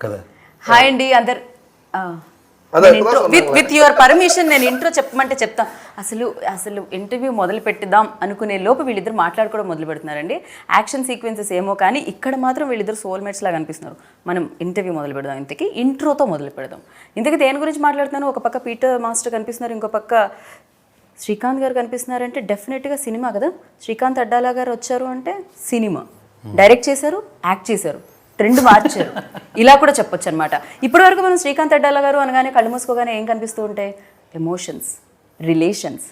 కదా. హాయ్ అండి అందరు. విత్ యువర్ పర్మిషన్ నేను ఇంట్రో చెప్పమంటే చెప్తాం. అసలు ఇంటర్వ్యూ మొదలు పెట్టిద్దాం అనుకునే లోపు వీళ్ళిద్దరు మాట్లాడుకోవడం మొదలు పెడుతున్నారండి. యాక్షన్ సీక్వెన్సెస్ ఏమో కానీ ఇక్కడ మాత్రం వీళ్ళిద్దరు సోల్మేట్స్ లాగా అనిపిస్తున్నారు. మనం ఇంటర్వ్యూ మొదలు పెడదాం. ఇంతకీ ఇంట్రోతో మొదలు పెడదాం. ఇంతకీ దేని గురించి మాట్లాడుతున్నాను? ఒక పక్క పీటర్ మాస్టర్ కనిపిస్తున్నారు, ఇంకో పక్క శ్రీకాంత్ గారు కనిపిస్తున్నారంటే డెఫినెట్గా సినిమా కదా. శ్రీకాంత్ అడ్డాలా గారు వచ్చారు అంటే సినిమా. డైరెక్ట్ చేశారు, యాక్ట్ చేశారు, ట్రెండ్ మార్చారు, ఇలా కూడా చెప్పొచ్చు అనమాట. ఇప్పటి వరకు మనం శ్రీకాంత్ అడ్డాలా గారు అనగానే కళ్ళు మూసుకోగానే ఏం కనిపిస్తూ ఉంటాయి? ఎమోషన్స్, రిలేషన్స్,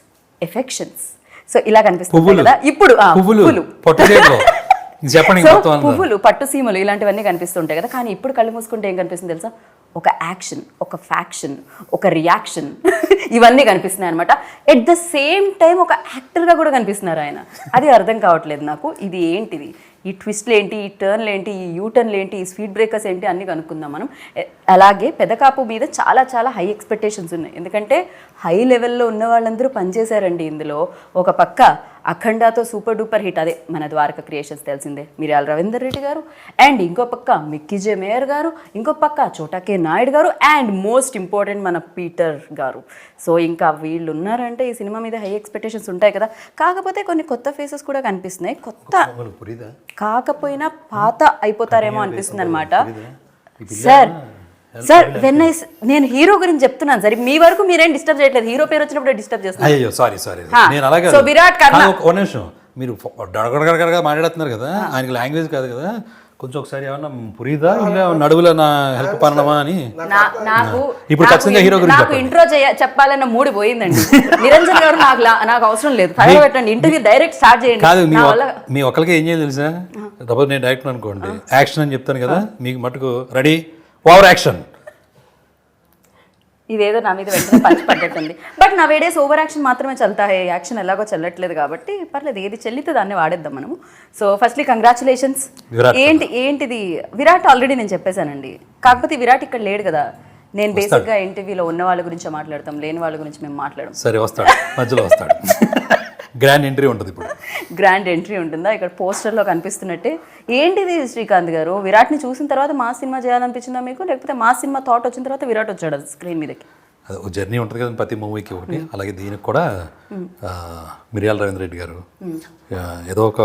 ఎఫెక్షన్స్, సో ఇలా కనిపిస్తుంది కదా. ఇప్పుడు పువ్వులు, పట్టు సీమలు ఇలాంటివన్నీ కనిపిస్తుంటాయి కదా. కానీ ఇప్పుడు కళ్ళు మూసుకుంటే ఏం కనిపిస్తుంది తెలుసా? ఒక యాక్షన్, ఒక ఫ్యాక్షన్, ఒక రియాక్షన్ ఇవన్నీ కనిపిస్తున్నాయి అనమాట. ఎట్ ద సేమ్ టైం ఒక యాక్టర్గా కూడా కనిపిస్తున్నారు ఆయన. అది అర్థం కావట్లేదు నాకు. ఇది ఏంటిది? ఈ ట్విస్ట్లు ఏంటి, ఈ టర్న్లు ఏంటి, ఈ యూటర్న్లు ఏంటి, ఈ స్పీడ్ బ్రేకర్స్ ఏంటి అన్నీ కనుక్కుందాం మనం. అలాగే పెద్ద కాపు మీద చాలా చాలా హై ఎక్స్పెక్టేషన్స్ ఉన్నాయి. ఎందుకంటే హై లెవెల్లో ఉన్న వాళ్ళందరూ పనిచేశారండి ఇందులో. ఒక పక్క అఖండాతో సూపర్ డూపర్ హిట్, అదే మన ద్వారక క్రియేషన్స్ తెలిసిందే, మిర్యాల రవీందర్ రెడ్డి గారు, అండ్ ఇంకో పక్క మిక్కీ జే మేయర్ గారు, ఇంకో పక్క చోటా కే నాయుడు గారు, అండ్ మోస్ట్ ఇంపార్టెంట్ మన పీటర్ గారు. సో ఇంకా వీళ్ళు ఉన్నారంటే ఈ సినిమా మీద హై ఎక్స్పెక్టేషన్స్ ఉంటాయి కదా. కాకపోతే కొన్ని కొత్త ఫేసెస్ కూడా కనిపిస్తున్నాయి. కొత్త కాకపోయినా పాత అయిపోతారేమో అనిపిస్తుంది అనమాట. సార్ నేను హీరో గురించి చెప్తున్నాను సార్, మీ వరకు మీరేం డిస్టర్బ్ చేయట్లేదు. హీరో పేరు వచ్చినప్పుడు డిస్టర్బ్ చేస్తున్నారు. సో విరాట్ కర్ణ, ఒక నిమిషం, మీరు డగడగడగడగా మాట్లాడుతున్నారు కదా, ఆయనకి లాంగ్వేజ్ కాదు కదా, కొంచెం ఒకసారి ఏమన్నా పురీదా ఇలా నడువుల నా హెల్ప్ పనమా అని. నాకు ఇప్పుడు ఖచ్చితంగా హీరో గురించి నాకు ఇంట్రో చెప్పాలని మూడు పోయిందండి. నిరంజన్ గారు నాకు అవసరం లేదు, పెట్టండి, ఇంటర్వ్యూ డైరెక్ట్ స్టార్ట్ చేయండి. కాదు, మీ ఒక్కరికి ఏం చేయాలి తెలుసా? సపోజ్ నేను డైరెక్టర్ అనుకోండి, యాక్షన్ అని చెప్తాను కదా, మీకు మటుకు రెడీ ఓవర్ యాక్షన్, ఇదేదో నా మీద వెంటనే పంచి పడ్డట్టుంది. బట్ నా వేడేస్ ఓవర్ యాక్షన్ మాత్రమే చల్తా, యాక్షన్ ఎలాగో చెల్లట్లేదు కాబట్టి పర్లేదు, ఏది చెల్లితే దాన్ని వాడేద్దాం మనము. So firstly congratulations. ఏంటిది విరాట్ ఆల్రెడీ నేను చెప్పేశానండి. కాకపోతే విరాట్ ఇక్కడ లేడు కదా. నేను బేసిక్గా ఇంటర్వ్యూలో ఉన్న వాళ్ళ గురించి మాట్లాడతాం, లేని వాళ్ళ గురించి మేము మాట్లాడడం. సరే, వస్తాడు, మధ్యలో వస్తాడు. గ్రాండ్ ఎంట్రీ ఉంటుంది. ఇప్పుడు గ్రాండ్ ఎంట్రీ ఉంటుందా? ఇక్కడ పోస్టర్లో కనిపిస్తున్నట్టే. ఏంటిది శ్రీకాంత్ గారు, విరాట్ని చూసిన తర్వాత మా సినిమా చేయాలనిపించిందా మీకు, లేకపోతే మా సినిమా థాట్ వచ్చిన తర్వాత విరాట్ వచ్చాడు స్క్రీన్ మీదకి? అది ఒక జర్నీ ఉంటుంది కదా ప్రతి మూవీకి ఒకటి. అలాగే దీనికి కూడా మిర్యాల రవీంద్ర రెడ్డి గారు ఏదో ఒక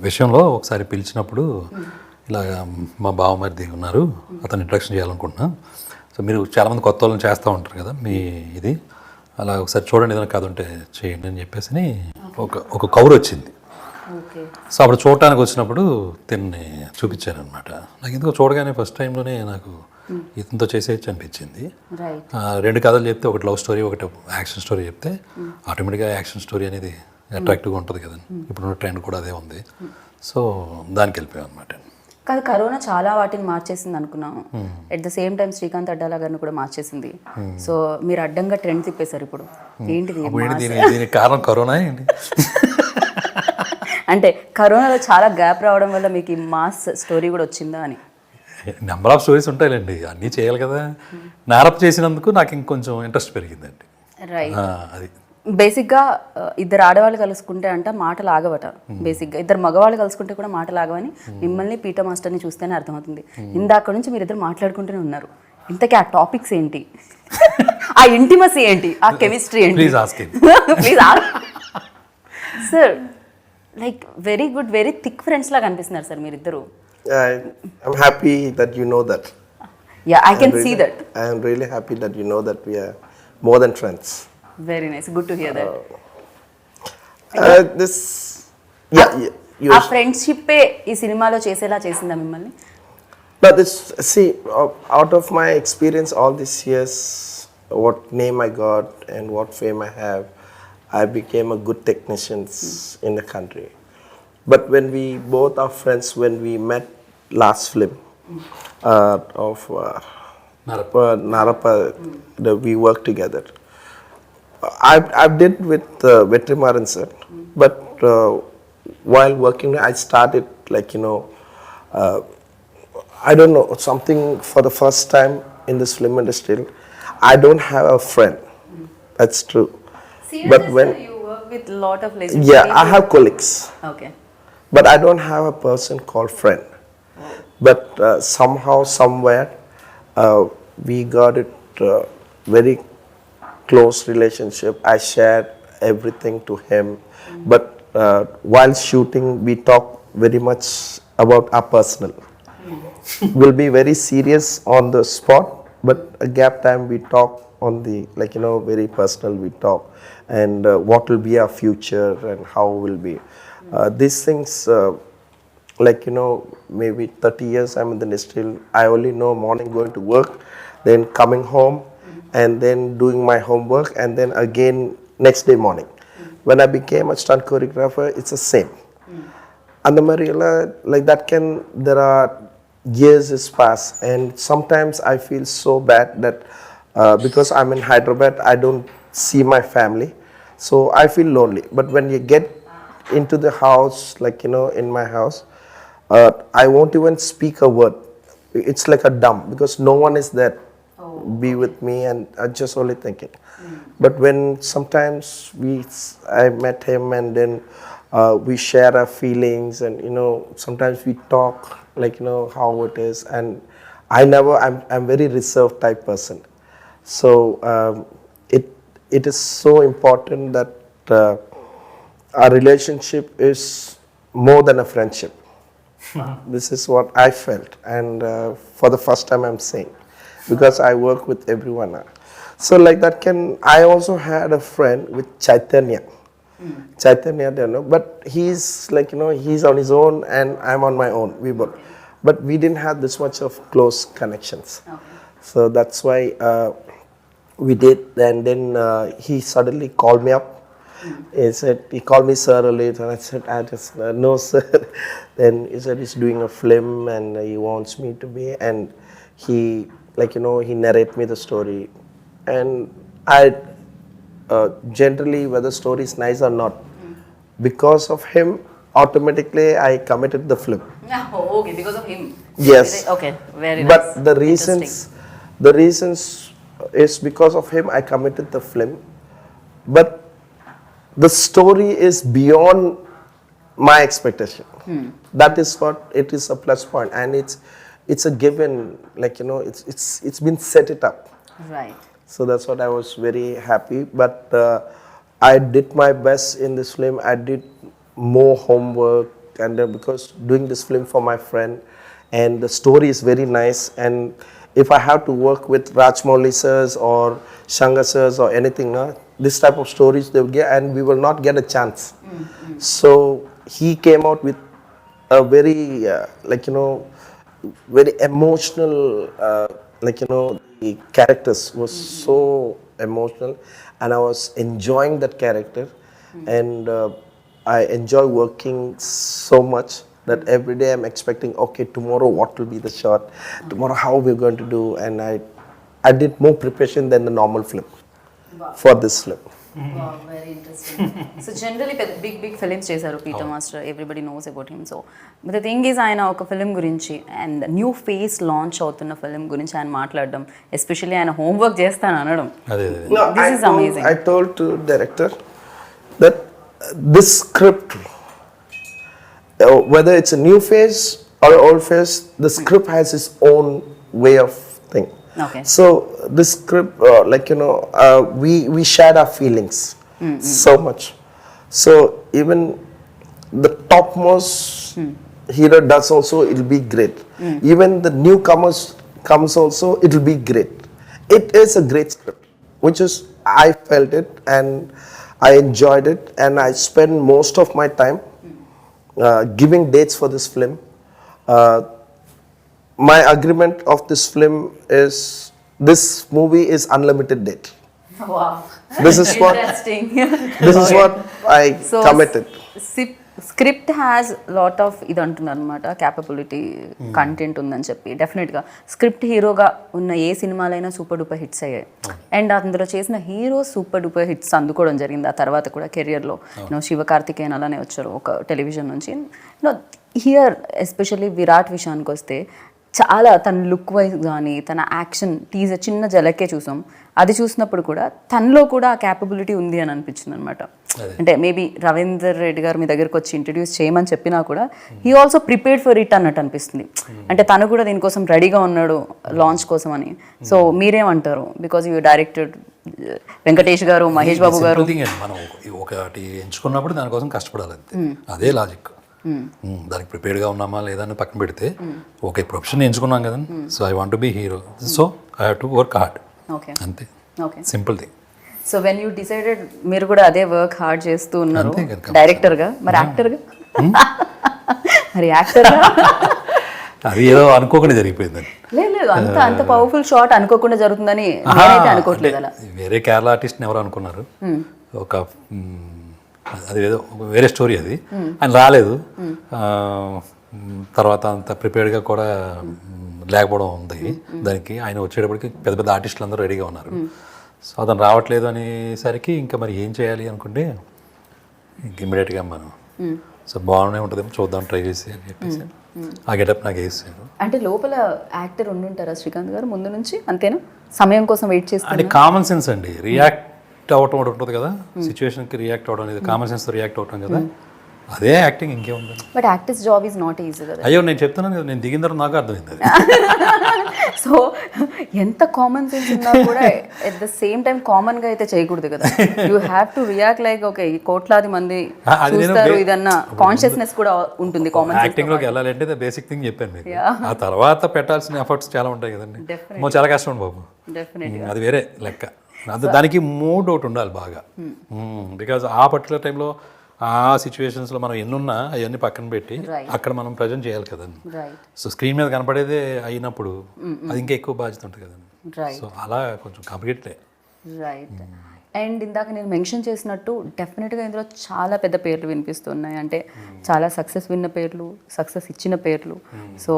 విషయంలో ఒకసారి పిలిచినప్పుడు, ఇలాగ మా బావమరిది ఉన్నారు, అతను ఇంట్రడక్షన్ చేయాలనుకుంటున్నా, సో మీరు చాలామంది కొత్త వాళ్ళని చేస్తూ ఉంటారు కదా, మీ ఇది అలా ఒకసారి చూడండి, ఏదైనా కథ ఉంటే చేయండి అని చెప్పేసి ఒక కవర్ వచ్చింది. సో అప్పుడు చూడటానికి వచ్చినప్పుడు తిన్ని చూపించాను అనమాట. నాకు ఎందుకో చూడగానే ఫస్ట్ టైంలోనే నాకు ఇతనితో చేసేయచ్చు అనిపించింది. 2 కథలు చెప్తే, ఒకటి లవ్ స్టోరీ, ఒకటి యాక్షన్ స్టోరీ చెప్తే ఆటోమేటిక్గా యాక్షన్ స్టోరీ అనేది అట్రాక్టివ్గా ఉంటుంది కదా. ఇప్పుడున్న ట్రెండ్ కూడా అదే ఉంది. సో దానికి వెళ్ళిపోయాం అనమాట. కాదు, కరోనా చాలా వాటిని మార్చేసింది అనుకున్నాము. At the same time Srikanth Addala గారిని కూడా మార్చేసింది. సో మీరు అడ్డంగా ట్రెండ్ తిప్పేశారు. ఇప్పుడు ఏంటిది కారణం? కరోనా ఏంటి అంటే కరోనాలో చాలా గ్యాప్ రావడం వల్ల మీకు ఈ మాస్ స్టోరీ కూడా వచ్చిందా అని? నెంబర్ ఆఫ్ స్టోరీస్ ఉంటాయిలేండి, అన్నీ చేయాలి కదా. నారప్ చేసినందుకు నాకు ఇంకొంచెం ఇంట్రెస్ట్ పెరిగిందండి. రైట్. అది బేసిక్గా ఇద్దరు ఆడవాళ్ళు కలుసుకుంటే అంట మాటలు ఆగవట. బేసిక్గా ఇద్దరు మగవాళ్ళు కలుసుకుంటే కూడా మాటలు ఆగవని మిమ్మల్ని పీటర్ మాస్టర్ని చూస్తేనే అర్థమవుతుంది. ఇందాక నుంచి మీరు ఇద్దరు మాట్లాడుకుంటూనే ఉన్నారు. ఇంతకీ ఆ టాపిక్స్ ఏంటి, ఆ ఇంటిమసీ ఏంటి, ఆ కెమిస్ట్రీ ఏంటి? Please sir, like very good, very thick friends లాగా అనిపిస్తున్నారు సార్ మీరిద్దరు. I'm happy that you know that. Yeah, I can see that. I am really happy that you know that we are more than friends. Very nice, good to hear that. This ఆ friendship ఈ సినిమాలో చేసేలా చేసిందా మిమ్మల్ని? But this, see, out of my experience all these years, what name I got and what fame I have, I became a good technician in the country. But when we both are friends, when we met last film of Narapa, we worked together. I did with Vetrimaran sir, but while working, I started I don't know, something for the first time in this film industry. I don't have a friend. That's true. Seriously, but when you work with a lot of legends. Yeah, I have colleagues. Okay. But I don't have a person called friend. but somehow, somewhere, we got it very close relationship. I shared everything to him, but while shooting, we talk very much about our personal. We'll be very serious on the spot, but a gap time we talk on the, like, very personal we talk, and what will be our future and how will be these things, like, maybe 30 years I'm in the industry. I only know morning going to work, then coming home, and then doing my homework, and then again next day morning. When I became a stunt choreographer, it's the same. And the Mariela, like that, there are years has passed, and sometimes I feel so bad that because I'm in Hyderabad, I don't see my family, so I feel lonely. But when you get into the house, like, in my house, I won't even speak a word. It's like a dumb, because no one is there be with me, and I'm just only thinking. But when sometimes I met him, and then we share our feelings, and sometimes we talk, like, how it is. And I'm very reserved type person, so it is so important that our relationship is more than a friendship. This is what I felt, and for the first time I'm saying, because I work with everyone. So like that, I also had a friend with Chaitanya. Chaitanya, I don't know, but he's like, he's on his own, and I'm on my own. We both, but we didn't have this much of close connections. So that's why we did. And then he suddenly called me up. He called me sir earlier, and I said, no sir. Then he said he's doing a film, and he wants me to be, and he, like, he narrate me the story, and I generally, whether story is nice or not, because of him, automatically I committed the film. Oh, okay, because of him. Yes. Okay, very But nice. the reasons is because of him I committed the film. But the story is beyond my expectation. That is what it is, a plus point, and it's a given. Like, it's been set it up. Right. So that's what I was very happy. But I did my best in this film. I did more homework, and because doing this film for my friend, and the story is very nice. And if I have to work with Rajmouli sirs or Shankar sirs or anything, this type of stories they will get, and we will not get a chance. So he came out with a very very emotional, the characters was so emotional, and I was enjoying that character. And I enjoy working so much that every day I'm expecting, okay, tomorrow what will be the shot, tomorrow how we're going to do. And I did more preparation than the normal film for this film. Wow, very interesting. So generally big films చేశారు Peter master, everybody knows about him. So but the thing is, ఆయన ఒక film గురించి and new face launch అవుతున్న film గురించి ఆయన మాట్లాడడం, especially ఆయన homework చేస్తాను అనడం, this is amazing. I told to director that this script, whether it's a new phase or old phase, the script has its own way of thing. Okay. So this script, we shared our feelings so much. So even the topmost hero does also, it'll be great. Even the newcomers comes also, it'll be great. It is a great script, which is, I felt it and I enjoyed it, and I spent most of my time giving dates for this film. My agreement of this film is, this movie is unlimited date. Wow. This is what Interesting. this is what I committed. Script has lot of ఇది అంటున్నారు అనమాట, capability, content ఉందని చెప్పి. డెఫినెట్గా script హీరోగా ఉన్న ఏ సినిమాలైనా super duper hits అయ్యాయి, and అందులో చేసిన హీరో సూపర్ డూపర్ హిట్స్ అందుకోవడం జరిగింది. ఆ తర్వాత కూడా కెరియర్లో శివకార్తికేయన్ అలానే వచ్చారు ఒక టెలివిజన్ నుంచి. హియర్ ఎస్పెషల్లీ విరాట్ విషయానికి వస్తే, చాలా తన లుక్ వైజ్ కానీ తన యాక్షన్ టీజర్ చిన్న జలకే చూసాం, అది చూసినప్పుడు కూడా తనలో కూడా ఆ క్యాపబిలిటీ ఉంది అని అనిపించింది అనమాట. అంటే మేబీ రవీందర్ రెడ్డి గారు మీ దగ్గరకు వచ్చి ఇంట్రడ్యూస్ చేయమని చెప్పినా కూడా he also prepared for it అన్నట్టు అనిపిస్తుంది. అంటే తను కూడా దీనికోసం రెడీగా ఉన్నాడు లాంచ్ కోసం అని. సో మీరేమంటారు? బికాజ్ యూ డైరెక్టెడ్ వెంకటేష్ గారు, మహేష్ బాబు గారు. మనం ఒకటి ఎంచుకున్నప్పుడు దానికోసం కష్టపడాలి అంతే, అదే లాజిక్. దానికి ప్రిపేర్డ్గా ఉన్నామా లేదా అని పక్కన పెడితే ఓకే ప్రొఫెషన్ ఎంచుకున్నాం కదా, so I want be hero, so I have to work hard, అంతే, simple thing. So when you decided మీరు కూడా అదే వర్క్ హార్డ్ చేస్తూ ఉన్నారు డైరెక్టర్గా, మరి యాక్టర్గా మరి యాక్టర్గా అది ఏదో అనుకోకుండా జరిగిపోయిందని. లేదు అంత పవర్ఫుల్ షాట్ అనుకోకుండా జరుగుతుందని నేనైతే అనుకోవట్లేదు. అలా వేరే కేరళ ఆర్టిస్ట్ని ఎవరు అనుకున్నారు, ఒక అది ఏదో వేరే స్టోరీ, అది ఆయన రాలేదు. తర్వాత అంత ప్రిపేర్డ్గా కూడా లేకపోవడం ఉంది దానికి. ఆయన వచ్చేటప్పటికి పెద్ద పెద్ద ఆర్టిస్టులు అందరూ రెడీగా ఉన్నారు. సో అతను రావట్లేదు అనేసరికి ఇంకా మరి ఏం చేయాలి అనుకుంటే ఇంక ఇమ్మీడియట్గా మనం సో బాగానే ఉంటుందేమో చూద్దాం ట్రై చేసి అని చెప్పేసి ఆ గెటప్ నాకు వేసాను. అంటే లోపల యాక్టర్ ఉండుంటారా శ్రీకాంత్ గారు ముందు నుంచి, అంతేనా? సమయం కోసం వెయిట్ చేస్తాను. అంటే కామన్ సెన్స్ అండి, రియాక్ట్ అవటం ఒకటి ఉంటుంది కదా, సిచ్యువేషన్కి రియాక్ట్ అవడం అనేది కామన్ సెన్స్తో రియాక్ట్ అవటం కదా, అదే యాక్టింగ్, ఇంకేముంది. But actors job is not easy కదా. అయ్యో నేను చెప్తున్నాను కదా, నేను దిగిన తర్వాత నాకు అర్థమైంది అది. సో ఎంత కామన్ సెన్స్ ఉన్నా కూడా at the same time common గా అయితే చేయకూడదు కదా. You have to react like okay కోట్లాది మంది చూస్తారు ఇదన్నా కాన్షియస్నెస్ కూడా ఉంటుంది. కామన్ యాక్టింగ్ లోకి వెళ్ళాలంటే బేసిక్ థింగ్ చెప్పాను మీకు. ఆ తర్వాత పెట్టాల్సిన ఎఫర్ట్స్ చాలా ఉంటాయి కదండి, చాలా కష్టం బాబు, అది వేరే లెక్క. దానికి మూడ్ ఒకటి ఉండాలి బాగా, బికాజ్ ఆ పర్టికులర్ టైంలో ఆ సిచ్యువేషన్స్లో మనం ఎన్నున్నా అవన్నీ పక్కన పెట్టి అక్కడ మనం ప్రజెంట్ చేయాలి కదండి. సో స్క్రీన్ మీద కనపడేదే అయినప్పుడు అది ఇంకా ఎక్కువ బాధ్యత ఉంటుంది కదండి. సో అలా కొంచెం కాంప్లికేటెడ్. రైట్. అండ్ ఇందాక నేను మెన్షన్ చేసినట్టు డెఫినెట్గా ఇందులో చాలా పెద్ద పేర్లు వినిపిస్తున్నాయి, అంటే చాలా సక్సెస్ విన్న పేర్లు, సక్సెస్ ఇచ్చిన పేర్లు. సో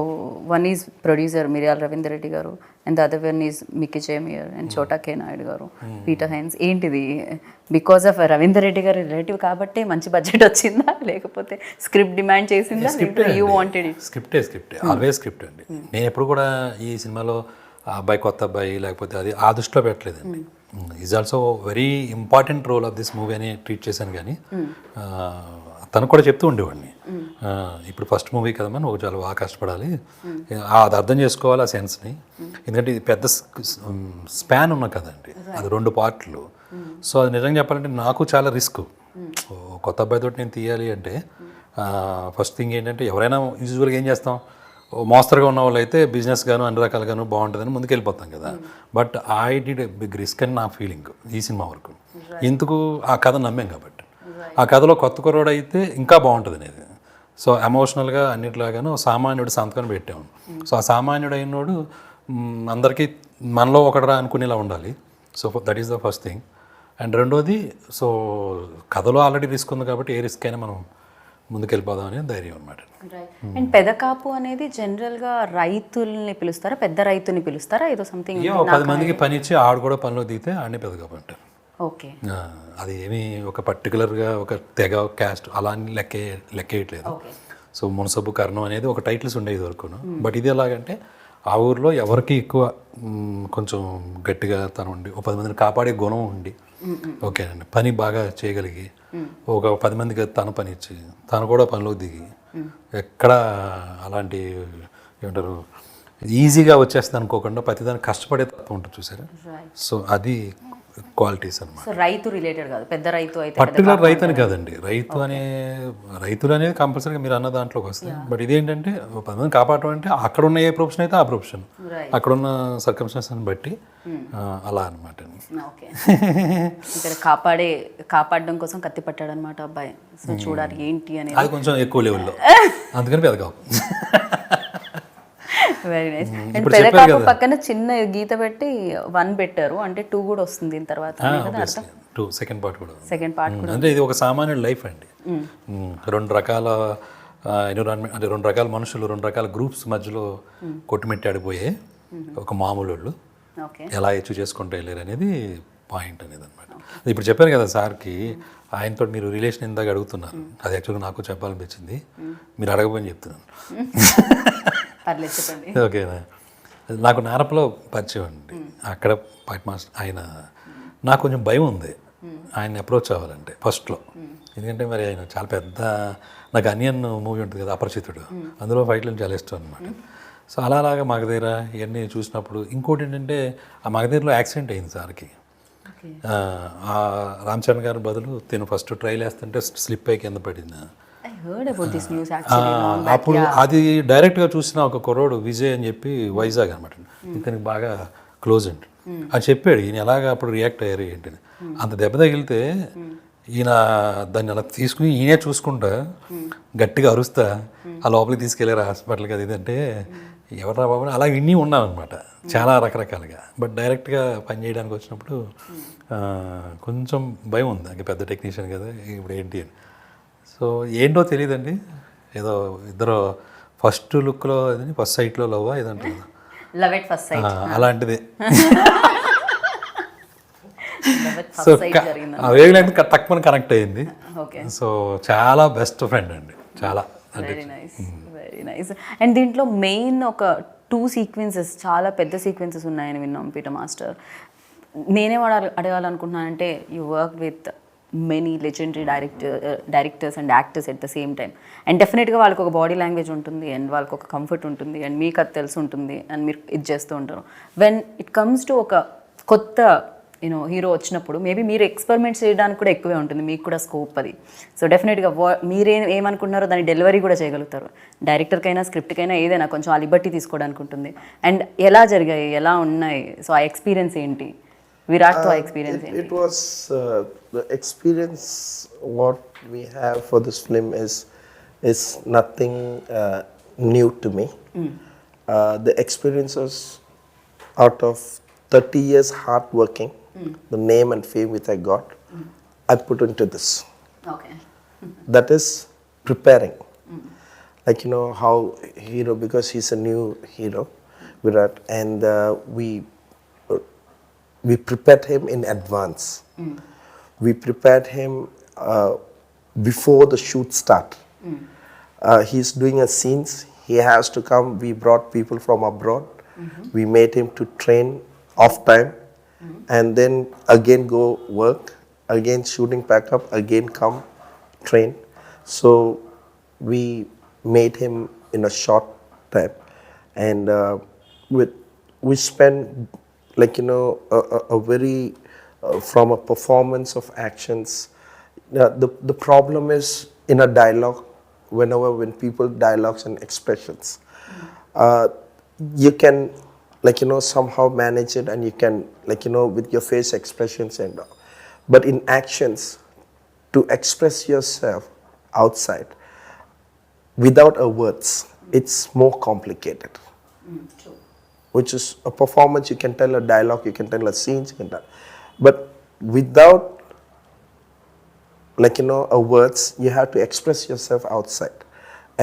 వన్ ఈజ్ ప్రొడ్యూసర్ మిరియాల రవీందర్ రెడ్డి గారు, and the other one is Mickey J Meyer and Chota K Naidu గారు, పీటర్ హైన్స్. ఏంటిది బికాస్ ఆఫ్ రవీందర్ రెడ్డి గారి రిలేటివ్ కాబట్టి మంచి బడ్జెట్ వచ్చిందా, లేకపోతే స్క్రిప్ట్ డిమాండ్ చేసిందా, యూ వాంటెడ్ ఇట్? స్క్రిప్టే ఆల్వేస్ స్క్రిప్ట్ అండి. నేను ఎప్పుడు కూడా ఈ సినిమాలో ఆ అబ్బాయి కొత్త అబ్బాయి లేకపోతే అది ఆ దృష్టిలో పెట్టలేదండి. Is also very important role of this movie అని ట్రీట్ చేశాను. కానీ తను కూడా చెప్తూ ఉండేవాడిని, ఇప్పుడు ఫస్ట్ మూవీ కదమ్మా, నువ్వు చాలా బాగా కష్టపడాలి, అది అర్థం చేసుకోవాలి ఆ సెన్స్ని, ఎందుకంటే ఇది పెద్ద స్పాన్ ఉన్న కదండి, అది 2 పార్ట్లు. సో అది నిజంగా చెప్పాలంటే నాకు చాలా రిస్క్. కొత్త అబ్బాయితో నేను తీయాలి అంటే ఫస్ట్ థింగ్ ఏంటంటే, ఎవరైనా యూజువల్గా ఏం చేస్తాం, మోస్తరుగా ఉన్న వాళ్ళు అయితే బిజినెస్ గాను అన్ని రకాలుగాను బాగుంటుందని ముందుకు వెళ్ళిపోతాం కదా. But I did a big risk అని నా ఫీలింగ్ ఈ సినిమా వరకు. ఎందుకు, ఆ కథ నమ్మాం కాబట్టి. ఆ కథలో కొత్త కుర్రోడు అయితే ఇంకా బాగుంటుంది అనేది. సో ఎమోషనల్గా అన్నిట్లాగాను సామాన్యుడు సంతకం పెట్టాము. సో ఆ సామాన్యుడు అయినోడు అందరికీ మనలో ఒకడరా అనుకునేలా ఉండాలి. So that is the first thing. And రెండోది, సో కథలో ఆల్రెడీ రిస్క్ ఉంది కాబట్టి ఏ రిస్క్ అయినా మనం ముందుకెళ్ళిపోదాం అనే ధైర్యం అనమాట. అండ్ పెద్ద కాపు అనేది జనరల్గా రైతుల్ని పిలుస్తారా, పెద్ద రైతుని పిలుస్తారా, ఏదో సంథింగ్ 10 మందికి పని ఇచ్చి ఆడు కూడా పనిలో దిగితే ఆడనే పెద్ద కాపు అంటారు. ఓకే, అది ఏమి ఒక పర్టికులర్గా ఒక తెగ క్యాస్ట్ అలా లెక్కేయట్లేదు. సో మున్సబు కర్ణం అనేది ఒక టైటిల్స్ ఉండేది వరకును. బట్ ఇది ఎలాగంటే ఆ ఊరిలో ఎవరికి ఎక్కువ కొంచెం గట్టిగా తను ఉండి ఒక 10 మందిని కాపాడే గుణం ఉండి, ఓకేనండి, పని బాగా చేయగలిగి ఒక 10 మందికి తన పని ఇచ్చి తను కూడా పనిలో దిగి, ఎక్కడ అలాంటి ఏమంటారు ఈజీగా వచ్చేస్తుంది అనుకోకుండా ప్రతిదానికి కష్టపడే తత్వం ఉంటుంది చూసారా. సో అది క్వాలిటీస్ అన్నమాట. రైతు రిలేటెడ్ కాదు, పెద్ద రైతు అయితే పర్టికులర్ రైతు అని కాదండి, రైతులు అనేది కంపల్సరీగా మీరు అన్న దాంట్లోకి వస్తుంది. బట్ ఇదేంటంటే 10 మంది కాపాడటం అంటే అక్కడ ఉన్న ఏ ప్రొఫెషన్ అయితే ఆ ప్రొఫెషన్, అక్కడున్న సర్కమ్స్టెన్సెస్ని బట్టి అలా అనమాట. ఇక్కడ కాపాడడం కోసం కత్తి పట్టాడు అనమాట అబ్బాయి. సో చూడాలి ఏంటి అనేది, అది కొంచెం ఎక్కువ లెవెల్లో, అందుకని పెద్ద కాపు. Very nice. అండ్ పెద్ద కాపు పక్కన చిన్న గీత పెట్టి 1 పెట్టారు, అంటే 2 కూడా వస్తుంది దీని తర్వాత. సెకండ్ పార్ట్ కూడా అంటే ఇది ఒక సామాన్యుడి లైఫ్ అండి. 2 రకాల ఎన్విరాన్మెంట్, అంటే 2 రకాల మనుషులు, 2 రకాల గ్రూప్స్ మధ్యలో కొట్టుమిట్టాడిపోయే ఒక మామూలు వాళ్ళు ఎలా అచీవ్ చేసుకుంటూ వెళ్ళారు అనేది పాయింట్ అనేది అనమాట. ఇప్పుడు చెప్పాను కదా సార్కి, ఆయనతో మీరు రిలేషన్ ఇందాక అడుగుతున్నారు, అది యాక్చువల్గా నాకు చెప్పాలనిపించింది, మీరు అడగబోని చెప్తున్నాను. పర్లేదు చెప్పండి. ఓకేనా, నాకు నారపలో పరిచయం అండి. అక్కడ ఫైట్ మాస్టర్ ఆయన, నాకు కొంచెం భయం ఉంది ఆయన అప్రోచ్ అవ్వాలంటే ఫస్ట్లో. ఎందుకంటే మరి ఆయన చాలా పెద్ద, నాకు అనియన్ మూవీ ఉంటుంది కదా అపరిచితుడు, అందులో ఫైట్లు చాలా ఇష్టం అనమాట. సో అలాగా మగధీర ఇవన్నీ చూసినప్పుడు, ఇంకోటి ఏంటంటే ఆ మగధీరలో యాక్సిడెంట్ అయింది సార్కి. ఆ రామ్ చరణ్ గారి బదులు తిను ఫస్ట్ ట్రైల్ వేస్తుంటే స్లిప్ అయి కింద పడింది. అప్పుడు అది డైరెక్ట్గా చూసిన ఒక కుర్రోడు విజయ్ అని చెప్పి వైజాగ్ అనమాట, ఇతనికి బాగా క్లోజ్ అండి. అది చెప్పాడు ఈయన ఎలాగ అప్పుడు రియాక్ట్ అయ్యారు ఏంటని. అంత దెబ్బ తగిలితే ఈయన దాన్ని అలా తీసుకుని ఈయనే చూసుకుంటా గట్టిగా అరుస్తా ఆ లోపలికి తీసుకెళ్ళారు హాస్పిటల్కి. అది ఇదంటే ఎవరా బాబు అలా విన్నీ ఉన్నాం అనమాట చాలా రకరకాలుగా. బట్ డైరెక్ట్గా పని చేయడానికి వచ్చినప్పుడు కొంచెం భయం ఉంది, ఇంకా పెద్ద టెక్నీషియన్ కదా ఇప్పుడు ఏంటి అని. సో ఏంటో తెలియదండి, ఏదో ఇద్దరు ఫస్ట్ లుక్లో ఫస్ట్ సైట్లో లవ్ ఏదంటే అలాంటిది. సో ఆ వేవ్ లెంగ్త్ తక్కువ కనెక్ట్ అయ్యింది. సో చాలా బెస్ట్ ఫ్రెండ్ అండి, చాలా. Very nice. అండ్ దీంట్లో మెయిన్ ఒక 2 సీక్వెన్సెస్, చాలా పెద్ద సీక్వెన్సెస్ ఉన్నాయని విన్నాం పీటర్ మాస్టర్. నేనేం అడగాలనుకుంటున్నానంటే, you work with many legendary directors and actors at the same time. And డెఫినెట్గా వాళ్ళకి ఒక బాడీ లాంగ్వేజ్ ఉంటుంది, అండ్ వాళ్ళకి ఒక కంఫర్ట్ ఉంటుంది, అండ్ మీకు అది తెలిసి ఉంటుంది, అండ్ మీరు ఇది చేస్తూ ఉంటారు. వెన్ ఇట్ కమ్స్ టు ఒక కొత్త హీరో వచ్చినప్పుడు మేబీ మీరు ఎక్స్పెరిమెంట్స్ చేయడానికి కూడా ఎక్కువే ఉంటుంది, మీకు కూడా స్కోప్ అది. సో డెఫినెట్గా ఏమనుకుంటున్నారో దాన్ని డెలివరీ కూడా చేయగలుగుతారు. డైరెక్టర్కైనా స్క్రిప్ట్కైనా ఏదైనా కొంచెం ఆ లిబర్టీ తీసుకోవడానికి ఉంటుంది. అండ్ ఎలా జరిగాయి, ఎలా ఉన్నాయి, సో ఆ ఎక్స్పీరియన్స్ ఏంటి విరాట్తో? ఆ ఎక్స్పీరియన్స్ ఏంటి? It was the experience what we have for this film is nothing new to me. The experiences out of 30 years hard working, the name and fame which I got, I put into this. Okay. That is preparing. Like how hero, because he's a new hero, Virat, and we prepared him in advance. We prepared him before the shoot start. He's doing a scenes. He has to come. We brought people from abroad. We made him to train off time, and then again go work, again shooting back up, again come train. So we made him in a short time, and we spent a very from a performance of actions. The problem is in a dialogue, when people dialogues and expressions, you can somehow manage it, and you can with your face expressions and all. But in actions, to express yourself outside without a words, it's more complicated. True. Which is a performance, you can tell a dialogue, you can tell a scene, you can tell. But without a words, you have to express yourself outside.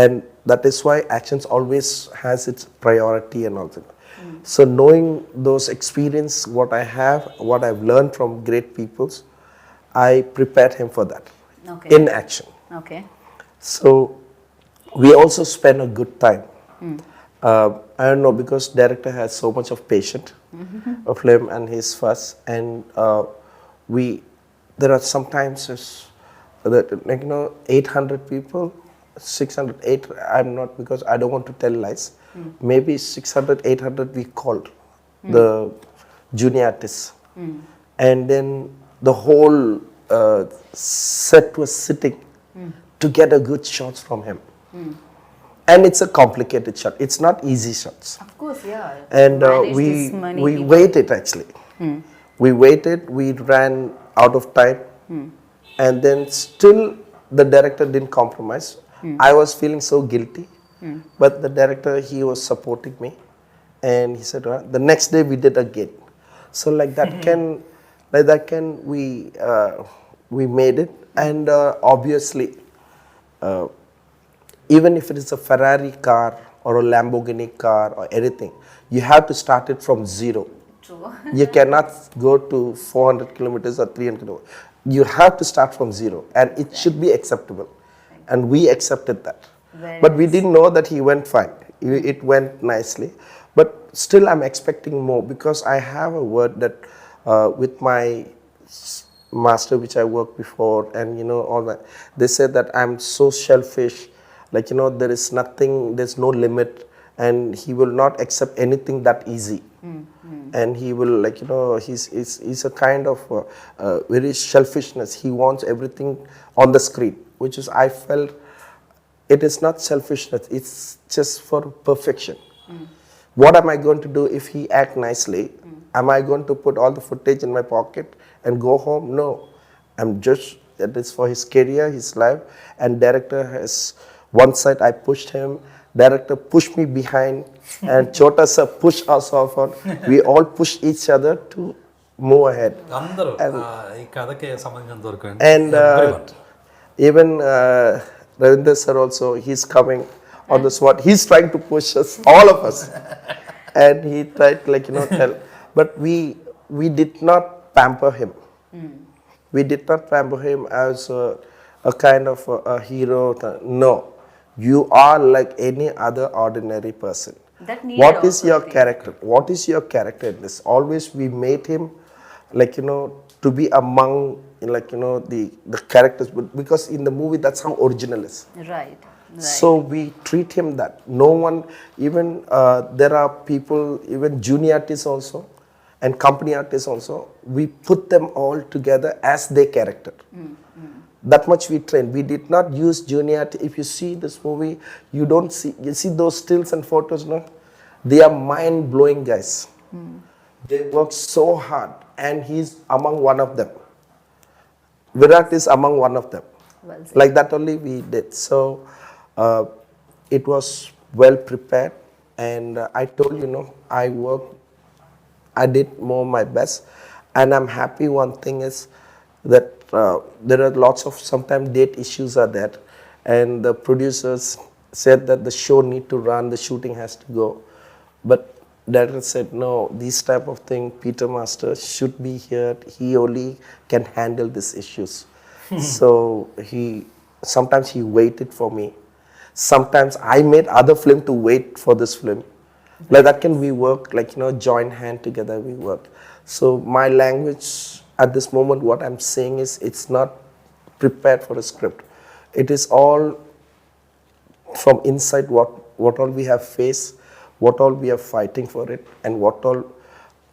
And that is why actions always has its priority and all that. So knowing those experience, what I have, what I've learned from great peoples, I prepared him for that. Okay. In action. Okay. So we also spend a good time. I don't know, because director has so much of patience of him and his fuss, and there are sometimes that 800 people, 600, 800, I'm not, because I don't want to tell lies. Maybe 600, 800 we called the junior artists, and then the whole set was sitting to get a good shots from him. And it's a complicated shot. It's not easy shots. Of course, yeah. And we waited actually. We waited. We ran out of time, and then still the director didn't compromise. I was feeling so guilty, but the director, he was supporting me, and he said, the next day we did again. So like that can we made it, and obviously. Even if it is a Ferrari car or a Lamborghini car or anything, you have to start it from zero. True. You cannot go to 400 kilometers or 300 kilometers. You have to start from zero, and it should be acceptable. And we accepted that. But we didn't know that he went fine. It went nicely, but still I'm expecting more because I have a word that with my master which I worked before, and you know all that. They said that I'm so selfish, like you know there is nothing, there's no limit, and he will not accept anything that easy. And he will, like you know, he's a kind of very selfishness. He wants everything on the screen, which is I felt it is not selfishness. It's just for perfection. What am I going to do if he act nicely? Am I going to put all the footage in my pocket and go home? No, I'm just, that is for his career, his life. And director has, one side I pushed him, director pushed me behind, and Chota sir pushed us off on. We all pushed each other to move ahead. అందరూ ఈ కథకి సంబంధించిన దొరకండి. And even Ravindra sir also, he's coming on the spot. He's trying to push us, all of us. And he tried, like you know, tell. But we did not pamper him. We did not pamper him as a kind of a hero. No, you are like any other ordinary person. That needed What is also, your I think. character? What is your character in this? Always we made him, like you know, to be among, like you know, the characters, because in the movie that's how original is. Right. So we treat him that. No one, even there are people, even junior artists also, and company artists also, we put them all together as their character. That much we trained. We did not use junior. If you see this movie, you don't see, you see those stills and photos, no? They are mind-blowing guys. They work so hard, and he's among one of them. Virat is among one of them. Well said. Like that only we did. So it was well prepared, and I told you know I did more my best, and I'm happy. One thing is that there are lots of sometimes date issues are there, and the producers said that the show need to run, the shooting has to go, but director said no, these type of thing Peter Master should be here, he only can handle these issues. So sometimes he waited for me, sometimes I made other film to wait for this film. Like that can we work, like you know, join hand together we work. So my language at this moment, what I'm saying is, it's not prepared for a script. It is all from inside, what all we have faced, what all we are fighting for it, and what all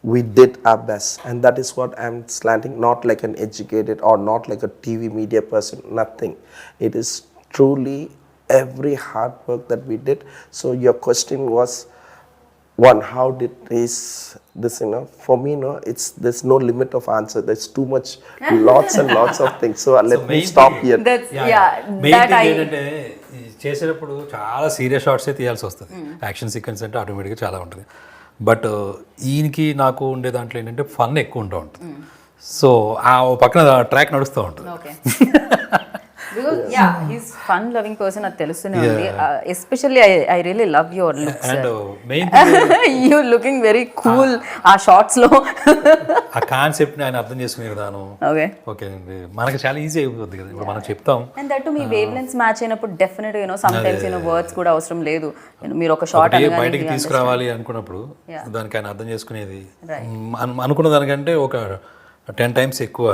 we did our best. And that is what I'm slanting, not like an educated or not like a TV media person, nothing. It is truly every hard work that we did. So your question was, one, how did this, you know, for me, no, there's no limit of answer. There's too much, lots and lots of things. So let me stop here. That's main that thing I ఏంటంటే ఈ చేసేటప్పుడు చాలా serious షార్ట్సే తీయాల్సి వస్తుంది. Action sequence అంటే ఆటోమేటిక్గా చాలా ఉంటుంది. బట్ ఈయనకి నాకు ఉండే దాంట్లో ఏంటంటే ఫన్ ఎక్కువ ఉంటూ ఉంటుంది. సో ఆ పక్కన ట్రాక్ నడుస్తూ ఉంటుంది. okay. Because he's fun loving person, అది తెలుస్తూనే ఉంది. Especially I really love your looks. And main You looking very cool ఆ షార్ట్స్ లో. ఆ కాన్సెప్ట్ని ఆయన అర్థం చేసుకునే విధానం ఓకే అండి, మనకి చాలా ఈజీ అయిపోతుంది కదా. ఇప్పుడు మనం చెప్తాం, అండ్ దట్ మీ వేవ్ లెన్స్ మ్యాచ్ అయినప్పుడు definite you know sometimes you know words కూడా అవసరం లేదు. మీరు ఒక షార్ట్ బయటకి తీసుకురావాలి అనుకున్నప్పుడు దానికి ఆయన అర్థం చేసుకునేది అనుకున్న దానికంటే ఒక 10 times ఎక్కువ